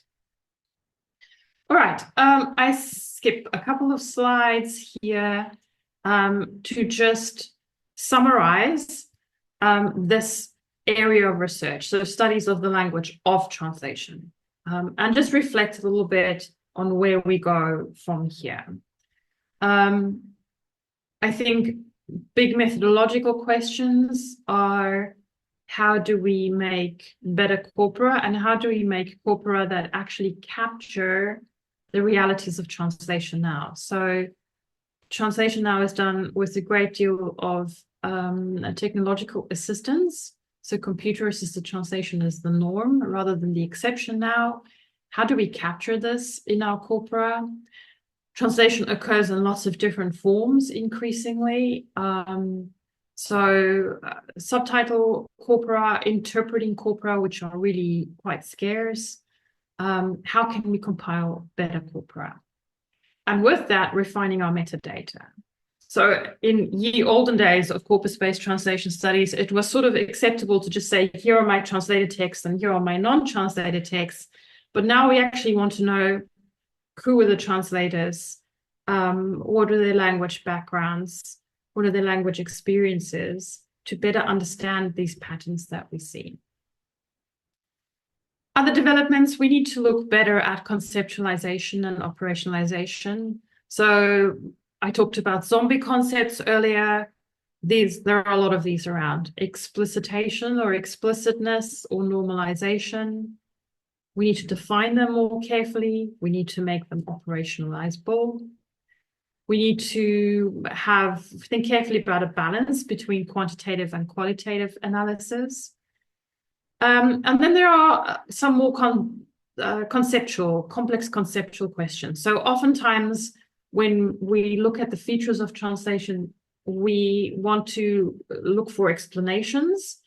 S2: All right, I skip a couple of slides here to just summarize this area of research, so studies of the language of translation, and just reflect a little bit on where we go from here. I think big methodological questions are, how do we make better corpora, and how do we make corpora that actually capture the realities of translation now? So translation now is done with a great deal of technological assistance. So computer-assisted translation is the norm rather than the exception now. How do we capture this in our corpora? Translation occurs in lots of different forms increasingly. Subtitle corpora, interpreting corpora, which are really quite scarce. How can we compile better corpora? And with that, refining our metadata. So in ye olden days of corpus-based translation studies, it was sort of acceptable to just say, here are my translated texts and here are my non-translated texts. But now we actually want to know who are the translators, what are their language backgrounds, what are their language experiences, to better understand these patterns that we see. Other developments, we need to look better at conceptualization and operationalization. So I talked about zombie concepts earlier. There are a lot of these around. Explicitation or explicitness or normalization. We need to define them more carefully. We need to make them operationalizable. We need to think carefully about a balance between quantitative and qualitative analysis. And then there are some more complex conceptual questions. So oftentimes when we look at the features of translation, we want to look for explanations,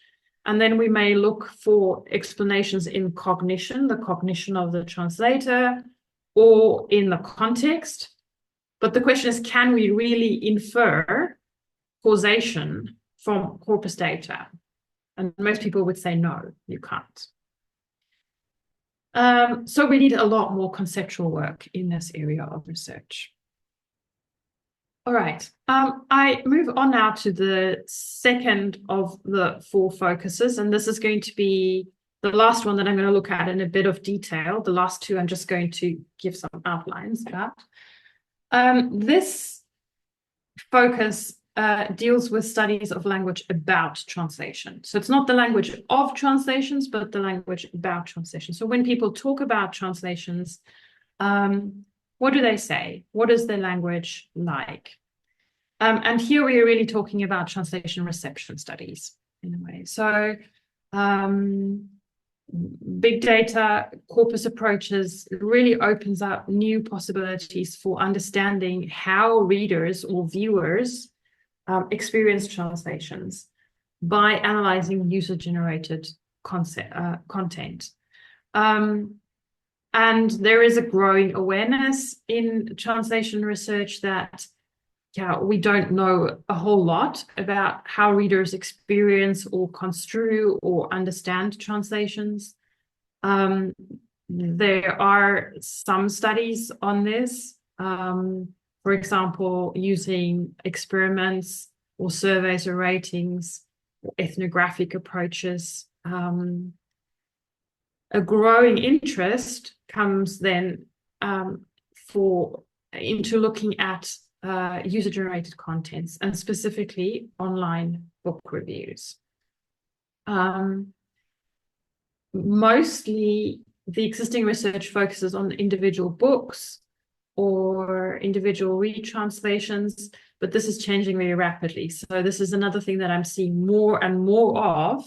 S2: and then we may look for explanations in cognition, the cognition of the translator, or in the context. But the question is, can we really infer causation from corpus data? And most people would say, no, you can't. So we need a lot more conceptual work in this area of research. All right, I move on now to the second of the 4 focuses, and this is going to be the last one that I'm going to look at in a bit of detail. The last 2, I'm just going to give some outlines about. This focus deals with studies of language about translation. So it's not the language of translations, but the language about translation. So when people talk about translations, what do they say? What is their language like? And here we are really talking about translation reception studies in a way. So big data corpus approaches really opens up new possibilities for understanding how readers or viewers experience translations by analyzing user-generated content. And there is a growing awareness in translation research that we don't know a whole lot about how readers experience or construe or understand translations. There are some studies on this, for example, using experiments or surveys or ratings or ethnographic approaches. A growing interest comes then into looking at user-generated contents and specifically online book reviews. Mostly the existing research focuses on individual books or individual retranslations, but this is changing very rapidly. So this is another thing that I'm seeing more and more of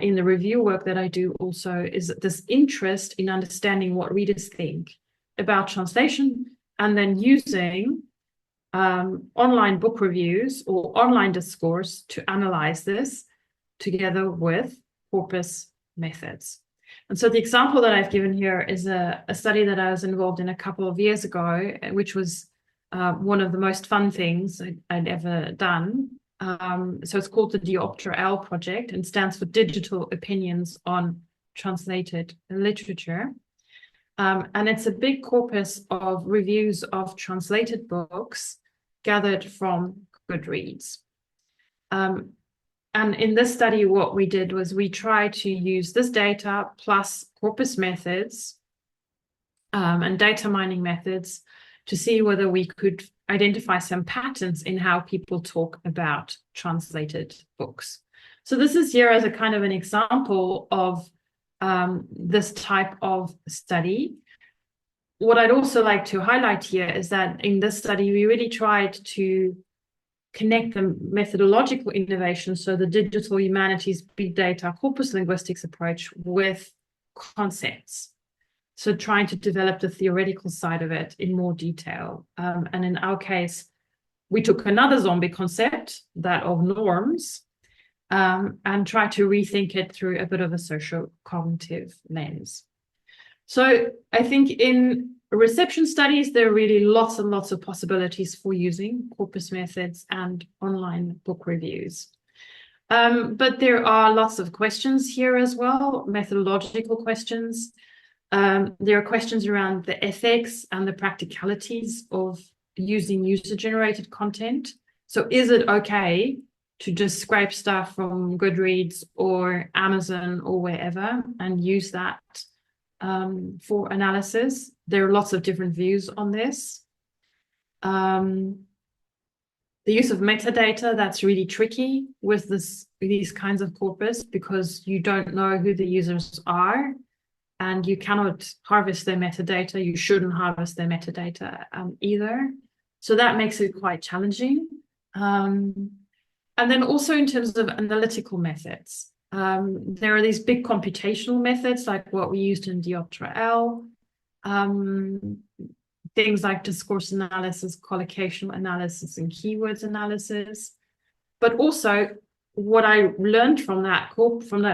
S2: in the review work that I do also, is this interest in understanding what readers think about translation and then using online book reviews or online discourse to analyze this together with corpus methods. And so the example that I've given here is a study that I was involved in a couple of years ago, which was one of the most fun things I'd ever done. So it's called the Dioptra-L project and stands for Digital Opinions on Translated Literature. And it's a big corpus of reviews of translated books gathered from Goodreads. And in this study, what we did was we tried to use this data plus corpus methods and data mining methods to see whether we could identify some patterns in how people talk about translated books. So this is here as a kind of an example of this type of study. What I'd also like to highlight here is that in this study, we really tried to connect the methodological innovation, so the digital humanities, big data, corpus linguistics approach with concepts. So trying to develop the theoretical side of it in more detail. And in our case, we took another zombie concept, that of norms, and tried to rethink it through a bit of a socio-cognitive lens. So I think in reception studies, there are really lots and lots of possibilities for using corpus methods and online book reviews. But there are lots of questions here as well, methodological questions. There are questions around the ethics and the practicalities of using user-generated content. So is it okay to just scrape stuff from Goodreads or Amazon or wherever and use that for analysis? There are lots of different views on this. The use of metadata, that's really tricky with these kinds of corpus because you don't know who the users are and you cannot harvest their metadata. You shouldn't harvest their metadata either. So that makes it quite challenging. And then also in terms of analytical methods, there are these big computational methods like what we used in Dioptra-L, things like discourse analysis, collocational analysis, and keywords analysis. But also what I learned from that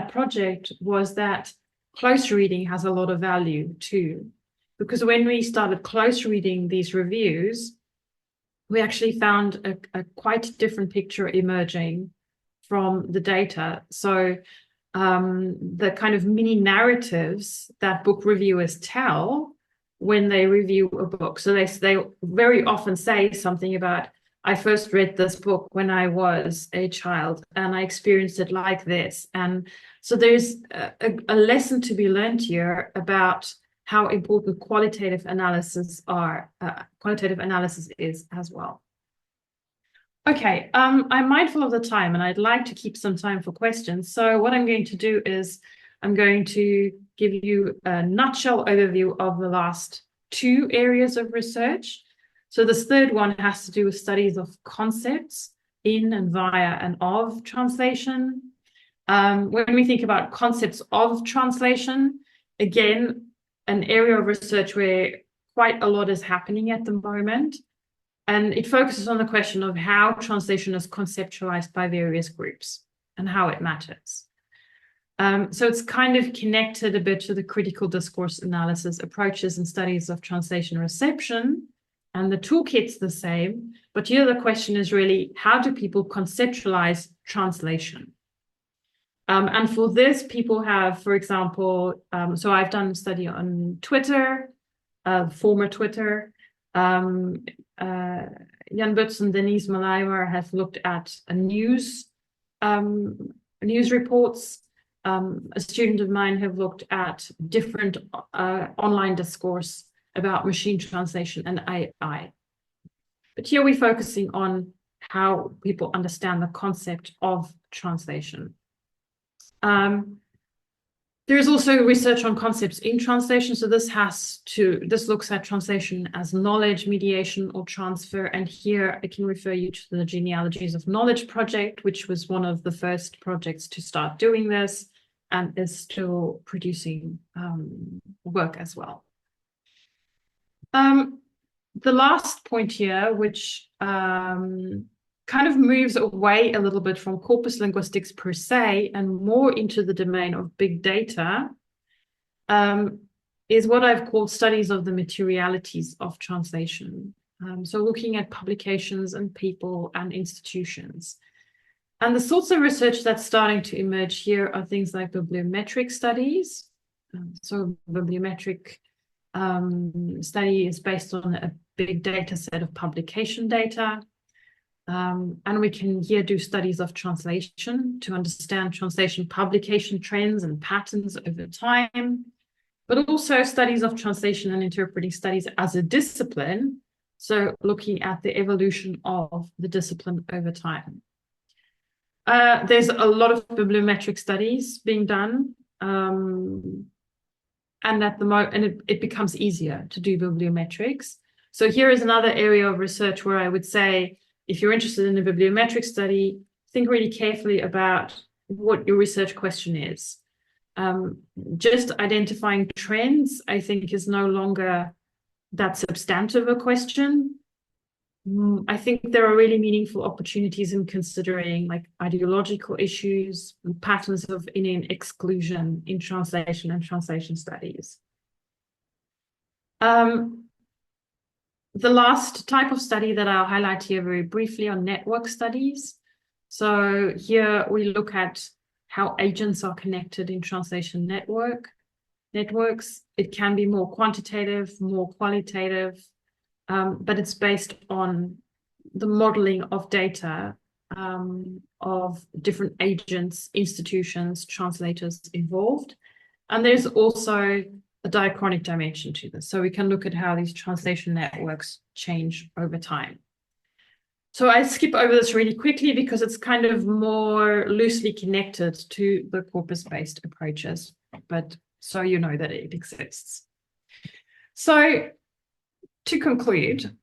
S2: project was that close reading has a lot of value too, because when we started close reading these reviews, we actually found a quite different picture emerging from the data. So the kind of mini narratives that book reviewers tell when they review a book. So they very often say something about, I first read this book when I was a child and I experienced it like this. And so there's a lesson to be learned here about how important qualitative analysis is as well. Okay, I'm mindful of the time and I'd like to keep some time for questions. So what I'm going to do is I'm going to give you a nutshell overview of the last two areas of research. So this third one has to do with studies of concepts in and via and of translation. When we think about concepts of translation, again, an area of research where quite a lot is happening at the moment. And it focuses on the question of how translation is conceptualized by various groups and how it matters. So it's kind of connected a bit to the critical discourse analysis approaches and studies of translation reception, and the toolkit's the same. But here the question is really, how do people conceptualize translation? And for this, people have, for example, so I've done a study on Twitter, former Twitter. Jan Butz and Denise Malaimer have looked at news reports. A student of mine have looked at different online discourse about machine translation and AI. But here we're focusing on how people understand the concept of translation. There is also research on concepts in translation. So this looks at translation as knowledge, mediation, or transfer. And here I can refer you to the Genealogies of Knowledge project, which was one of the first projects to start doing this and is still producing work as well. The last point here, which kind of moves away a little bit from corpus linguistics per se and more into the domain of big data, is what I've called studies of the materialities of translation. So looking at publications and people and institutions. And the sorts of research that's starting to emerge here are things like bibliometric studies. So bibliometric study is based on a big data set of publication data. And we can here do studies of translation to understand translation publication trends and patterns over time, but also studies of translation and interpreting studies as a discipline. So looking at the evolution of the discipline over time. There's a lot of bibliometric studies being done. And at the moment, it becomes easier to do bibliometrics. So here is another area of research where I would say, if you're interested in a bibliometric study, think really carefully about what your research question is. Just identifying trends, I think, is no longer that substantive a question. I think there are really meaningful opportunities in considering like ideological issues and patterns of in and exclusion in translation and translation studies. The last type of study that I'll highlight here very briefly are network studies. So here we look at how agents are connected in translation networks. It can be more quantitative, more qualitative, but it's based on the modeling of data of different agents, institutions, translators involved. And there's also a diachronic dimension to this. So we can look at how these translation networks change over time. So I skip over this really quickly because it's kind of more loosely connected to the corpus-based approaches, but so you know that it exists. So to conclude,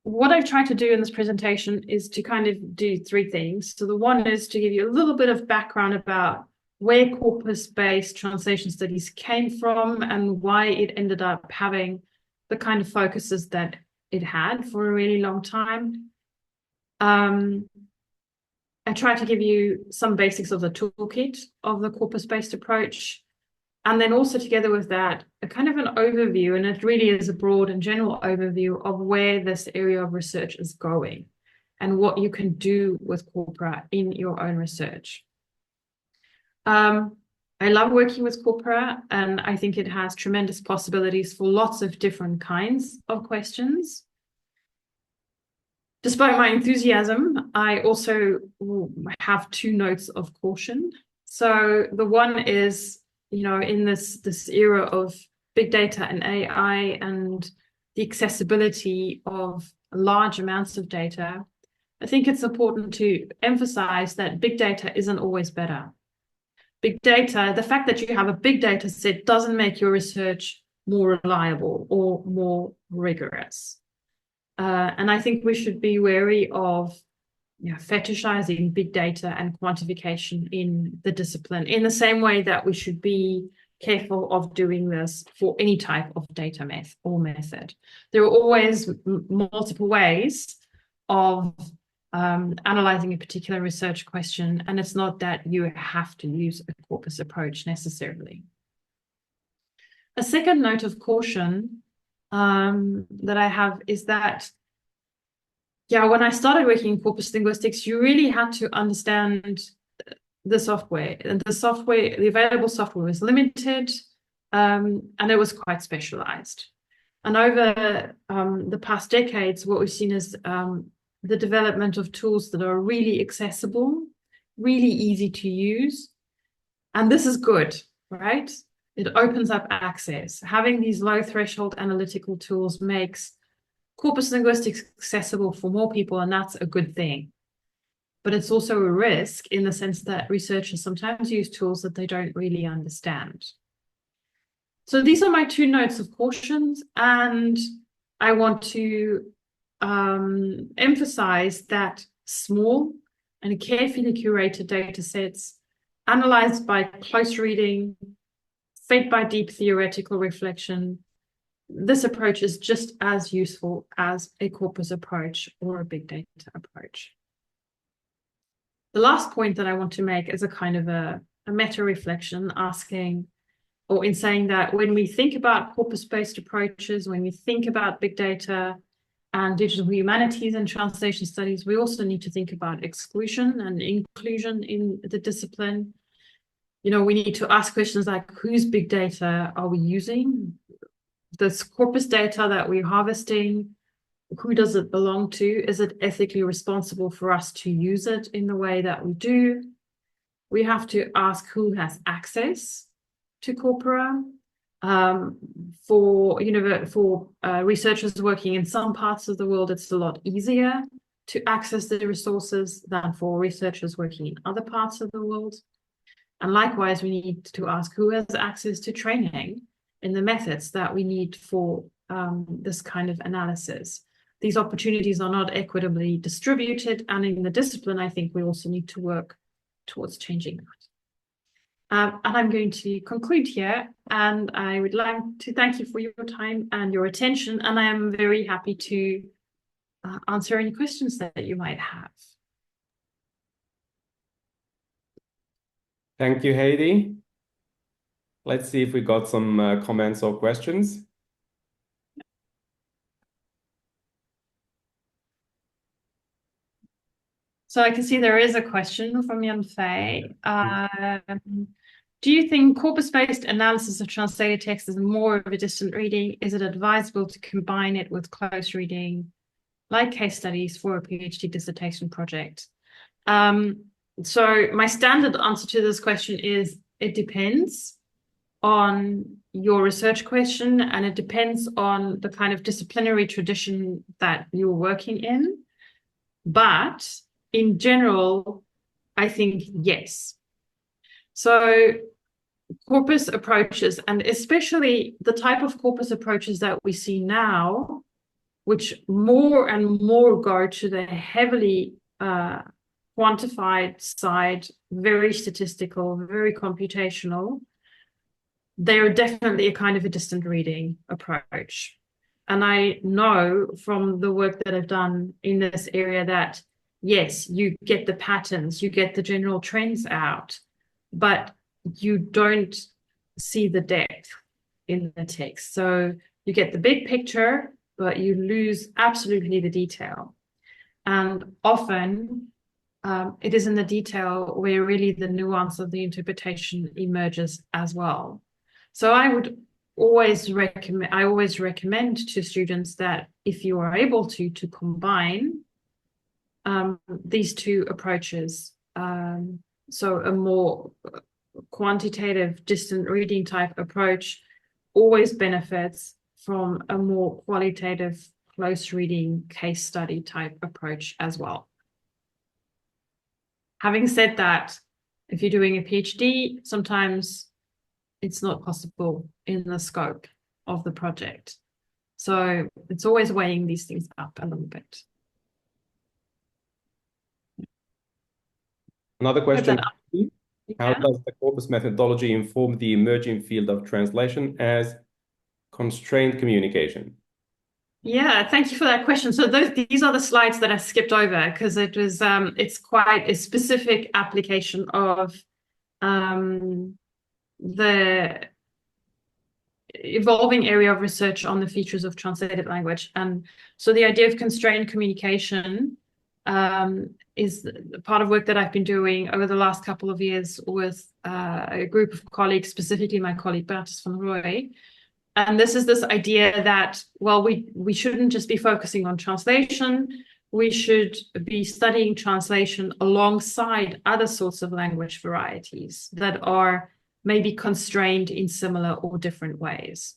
S2: what I've tried to do in this presentation is to kind of do three things. So the one is to give you a little bit of background about where corpus-based translation studies came from and why it ended up having the kind of focuses that it had for a really long time. I tried to give you some basics of the toolkit of the corpus-based approach. And then also together with that, a kind of an overview, and it really is a broad and general overview of where this area of research is going and what you can do with corpora in your own research. I love working with corpora, and I think it has tremendous possibilities for lots of different kinds of questions. Despite my enthusiasm, I also have two notes of caution. So the one is, you know, in this era of big data and AI and the accessibility of large amounts of data, I think it's important to emphasize that big data isn't always better. Big data, the fact that you have a big data set doesn't make your research more reliable or more rigorous. And I think we should be wary of fetishizing big data and quantification in the discipline in the same way that we should be careful of doing this for any type of data method. There are always multiple ways of analyzing a particular research question, and it's not that you have to use a corpus approach necessarily. A second note of caution that I have is that, yeah, when I started working in corpus linguistics, you really had to understand the software, and the available software was limited, and it was quite specialized. And over the past decades, what we've seen is the development of tools that are really accessible, really easy to use. And this is good, right? It opens up access. Having these low threshold analytical tools makes corpus linguistics accessible for more people, and that's a good thing. But it's also a risk in the sense that researchers sometimes use tools that they don't really understand. So these are my two notes of cautions, and I want to emphasize that small and carefully curated data sets analyzed by close reading, fed by deep theoretical reflection, this approach is just as useful as a corpus approach or a big data approach. The last point that I want to make is a kind of a meta reflection, asking, or in saying that when we think about corpus-based approaches, when we think about big data and digital humanities and translation studies, we also need to think about exclusion and inclusion in the discipline. You know, we need to ask questions like, whose big data are we using? This corpus data that we're harvesting, who does it belong to? Is it ethically responsible for us to use it in the way that we do? We have to ask who has access to corpora. For researchers working in some parts of the world, it's a lot easier to access the resources than for researchers working in other parts of the world. And likewise, we need to ask who has access to training in the methods that we need for this kind of analysis. These opportunities are not equitably distributed, and in the discipline, I think we also need to work towards changing that. And I'm going to conclude here, and I would like to thank you for your time and your attention, and I am very happy to answer any questions that you might have.
S1: Thank you, Haidee. Let's see if we got some comments or questions.
S2: So I can see there is a question from Jan Fei. Do you think corpus-based analysis of translated text is more of a distant reading? Is it advisable to combine it with close reading, like case studies for a PhD dissertation project? So my standard answer to this question is it depends on your research question, and it depends on the kind of disciplinary tradition that you're working in. But in general, I think yes. So corpus approaches, and especially the type of corpus approaches that we see now, which more and more go to the heavily quantified side, very statistical, very computational, they're definitely a kind of a distant reading approach. And I know from the work that I've done in this area that, yes, you get the patterns, you get the general trends out, but you don't see the depth in the text. So you get the big picture, but you lose absolutely the detail. And often it is in the detail where really the nuance of the interpretation emerges as well. So I always recommend to students that if you are able to combine these two approaches, so a more quantitative distant reading type approach always benefits from a more qualitative close reading case study type approach as well. Having said that, if you're doing a PhD, sometimes it's not possible in the scope of the project. So it's always weighing these things up a little bit.
S1: Another question. How
S2: Yeah.
S1: does the corpus methodology inform the emerging field of translation as constrained communication?
S2: Yeah, thank you for that question. So these are the slides that I skipped over because it's quite a specific application of the evolving area of research on the features of translated language. And so the idea of constrained communication is part of work that I've been doing over the last couple of years with a group of colleagues, specifically my colleague Bertus van Rooij. And this is this idea that, well, we shouldn't just be focusing on translation. We should be studying translation alongside other sorts of language varieties that are maybe constrained in similar or different ways.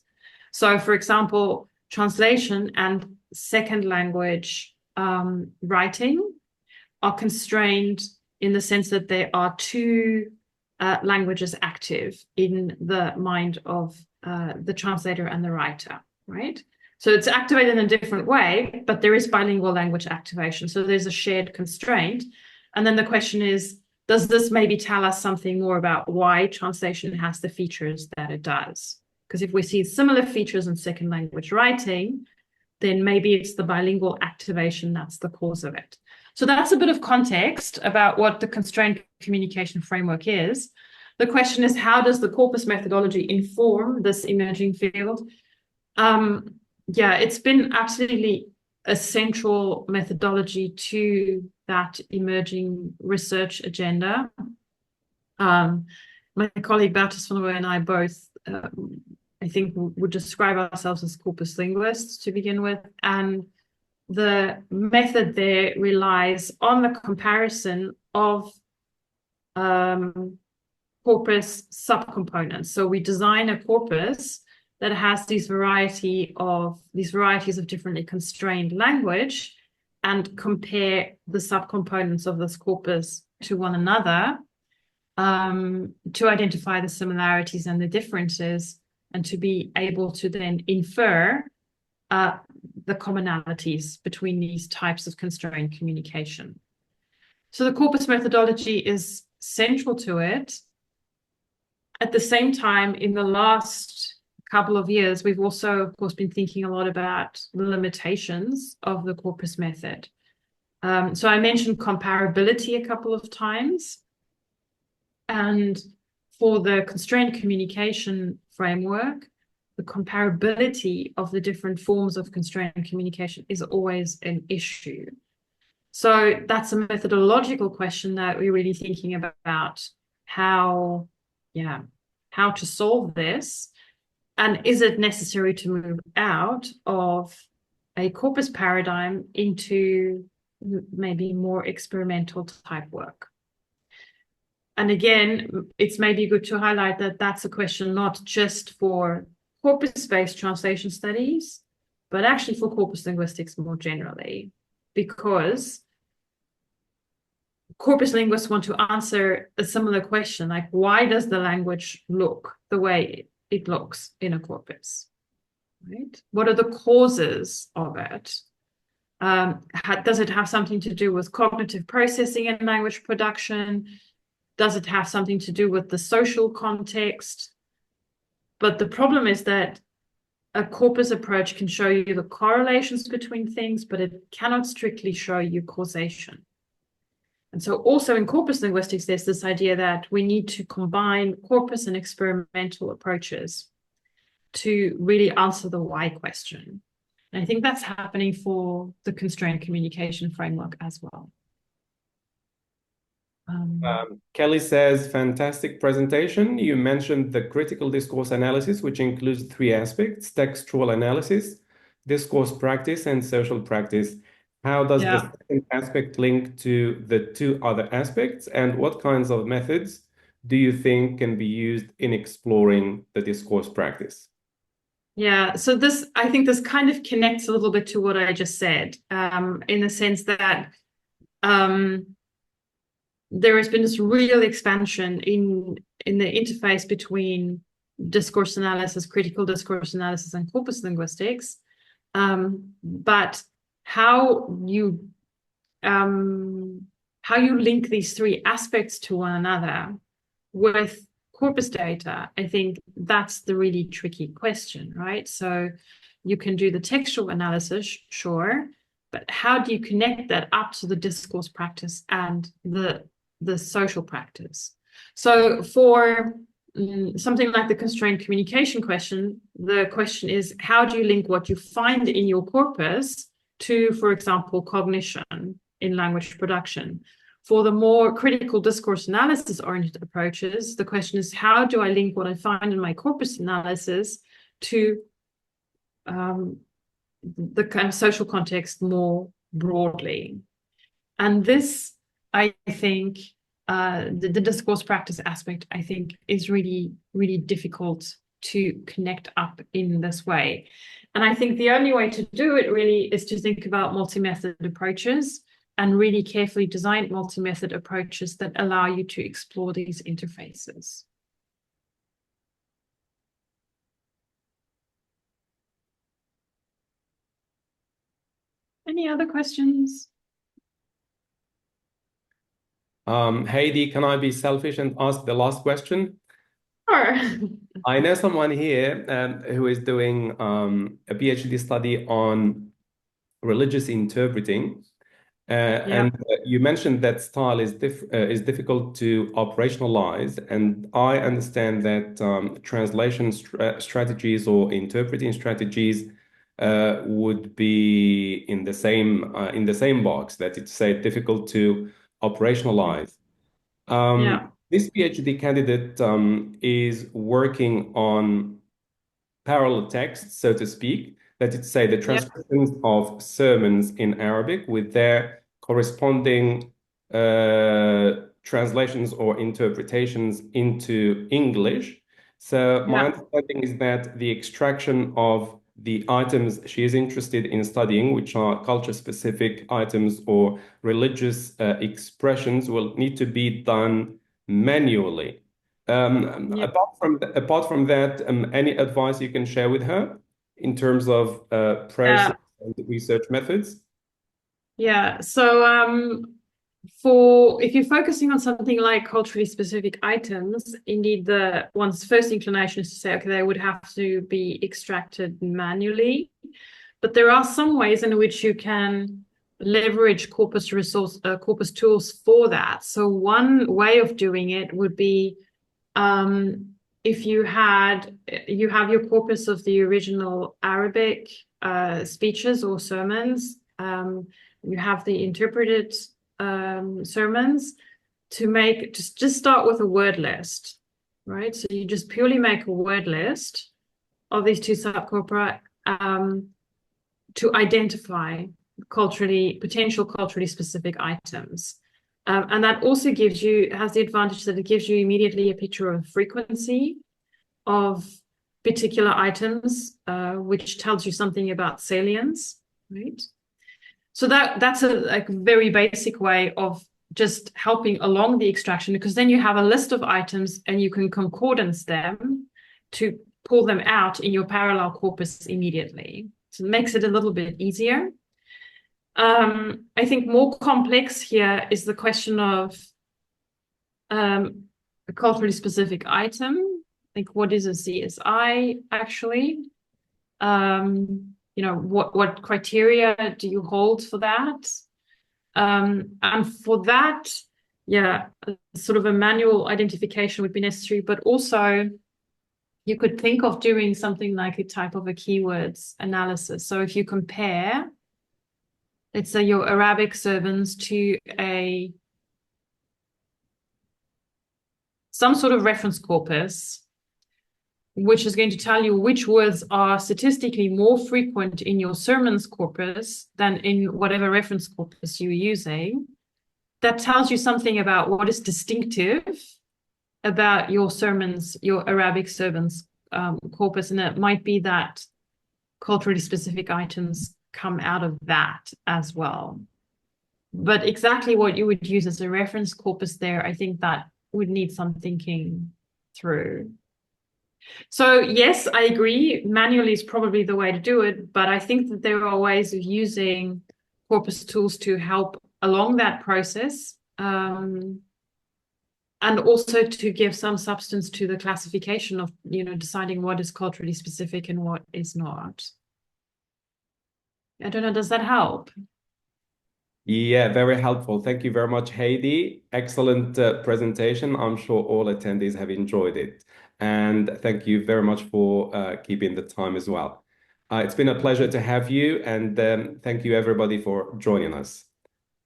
S2: So, for example, translation and second language writing are constrained in the sense that there are two languages active in the mind of the translator and the writer, right? So it's activated in a different way, but there is bilingual language activation. So there's a shared constraint. And then the question is, does this maybe tell us something more about why translation has the features that it does? Because if we see similar features in second language writing, then maybe it's the bilingual activation that's the cause of it. So that's a bit of context about what the constrained communication framework is. The question is, how does the corpus methodology inform this emerging field? Yeah, it's been absolutely a central methodology to that emerging research agenda. My colleague Bertus van Rooij and I both, I think, would describe ourselves as corpus linguists to begin with. And the method there relies on the comparison of corpus subcomponents. So we design a corpus that has these varieties of differently constrained language and compare the subcomponents of this corpus to one another to identify the similarities and the differences, and to be able to then infer the commonalities between these types of constrained communication. So the corpus methodology is central to it. At the same time, in the last couple of years, we've also, of course, been thinking a lot about the limitations of the corpus method. So I mentioned comparability a couple of times. And for the constrained communication framework, the comparability of the different forms of constrained communication is always an issue. So that's a methodological question that we're really thinking about how to solve this. And is it necessary to move out of a corpus paradigm into maybe more experimental type work? And again, it's maybe good to highlight that that's a question not just for corpus-based translation studies, but actually for corpus linguistics more generally, because corpus linguists want to answer a similar question, like, why does the language look the way it looks in a corpus, right? What are the causes of it? Does it have something to do with cognitive processing and language production? Does it have something to do with the social context? But the problem is that a corpus approach can show you the correlations between things, but it cannot strictly show you causation. And so also in corpus linguistics, there's this idea that we need to combine corpus and experimental approaches to really answer the why question. And I think that's happening for the constrained communication framework as well.
S1: Kelly says, fantastic presentation. You mentioned the critical discourse analysis, which includes three aspects: textual analysis, discourse practice, and social practice. How does the second aspect link to the two other aspects? And what kinds of methods do you think can be used in exploring the discourse practice?
S2: Yeah, so I think this kind of connects a little bit to what I just said, in the sense that there has been this real expansion in the interface between discourse analysis, critical discourse analysis, and corpus linguistics. But how you link these three aspects to one another with corpus data, I think that's the really tricky question, right? So you can do the textual analysis, sure, but how do you connect that up to the discourse practice and the social practice? So for something like the constrained communication question, the question is, how do you link what you find in your corpus to, for example, cognition in language production? For the more critical discourse analysis oriented approaches, the question is, how do I link what I find in my corpus analysis to the kind of social context more broadly? And this, I think, the discourse practice aspect, I think, is really, really difficult to connect up in this way. And I think the only way to do it really is to think about multi-method approaches and really carefully design multi-method approaches that allow you to explore these interfaces. Any other questions?
S1: Haidee, can I be selfish and ask the last question?
S2: Sure.
S1: I know someone here who is doing a PhD study on religious interpreting. And you mentioned that style is difficult to operationalize, and I understand that translation strategies or interpreting strategies would be in the same box, that it's say difficult to operationalize. This PhD candidate is working on parallel text, so to speak, that it's say the transcriptions of sermons in Arabic with their corresponding translations or interpretations into English. So my understanding is that the extraction of the items she is interested in studying, which are culture-specific items or religious expressions, will need to be done manually. Apart from that, any advice you can share with her in terms of process and research methods?
S2: Yeah. So for if you're focusing on something like culturally specific items, indeed one's first inclination is to say, okay, they would have to be extracted manually. But there are some ways in which you can leverage corpus tools for that. So one way of doing it would be if you have your corpus of the original Arabic speeches or sermons, you have the interpreted sermons, to make just start with a word list, right? So you just purely make a word list of these two subcorpora to identify potential culturally specific items. And that also has the advantage that it gives you immediately a picture of frequency of particular items, which tells you something about salience, right? So that's a very basic way of just helping along the extraction, because then you have a list of items and you can concordance them to pull them out in your parallel corpus immediately. So it makes it a little bit easier. I think more complex here is the question of a culturally specific item. Like, what is a CSI actually? What criteria do you hold for that? And for that, sort of a manual identification would be necessary, but also you could think of doing something like a type of a keywords analysis. So if you compare, let's say, your Arabic sermons to some sort of reference corpus, which is going to tell you which words are statistically more frequent in your sermons corpus than in whatever reference corpus you're using, that tells you something about what is distinctive about your sermons, your Arabic sermons corpus, and it might be that culturally specific items come out of that as well. But exactly what you would use as a reference corpus there, I think that would need some thinking through. So yes, I agree, manually is probably the way to do it, but I think that there are ways of using corpus tools to help along that process. And and also to give some substance to the classification of, deciding what is culturally specific and what is not. I don't know, does that help?
S1: Yeah, very helpful. Thank you very much, Haidee. Excellent presentation. I'm sure all attendees have enjoyed it. And thank you very much for keeping the time as well. It's been a pleasure to have you, and thank you everybody for joining us.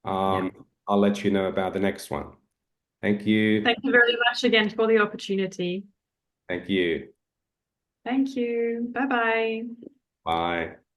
S2: Yeah.
S1: I'll let you know about the next one. Thank you.
S2: Thank you very much again for the opportunity.
S1: Thank you.
S2: Thank you. Bye-bye.
S1: Bye.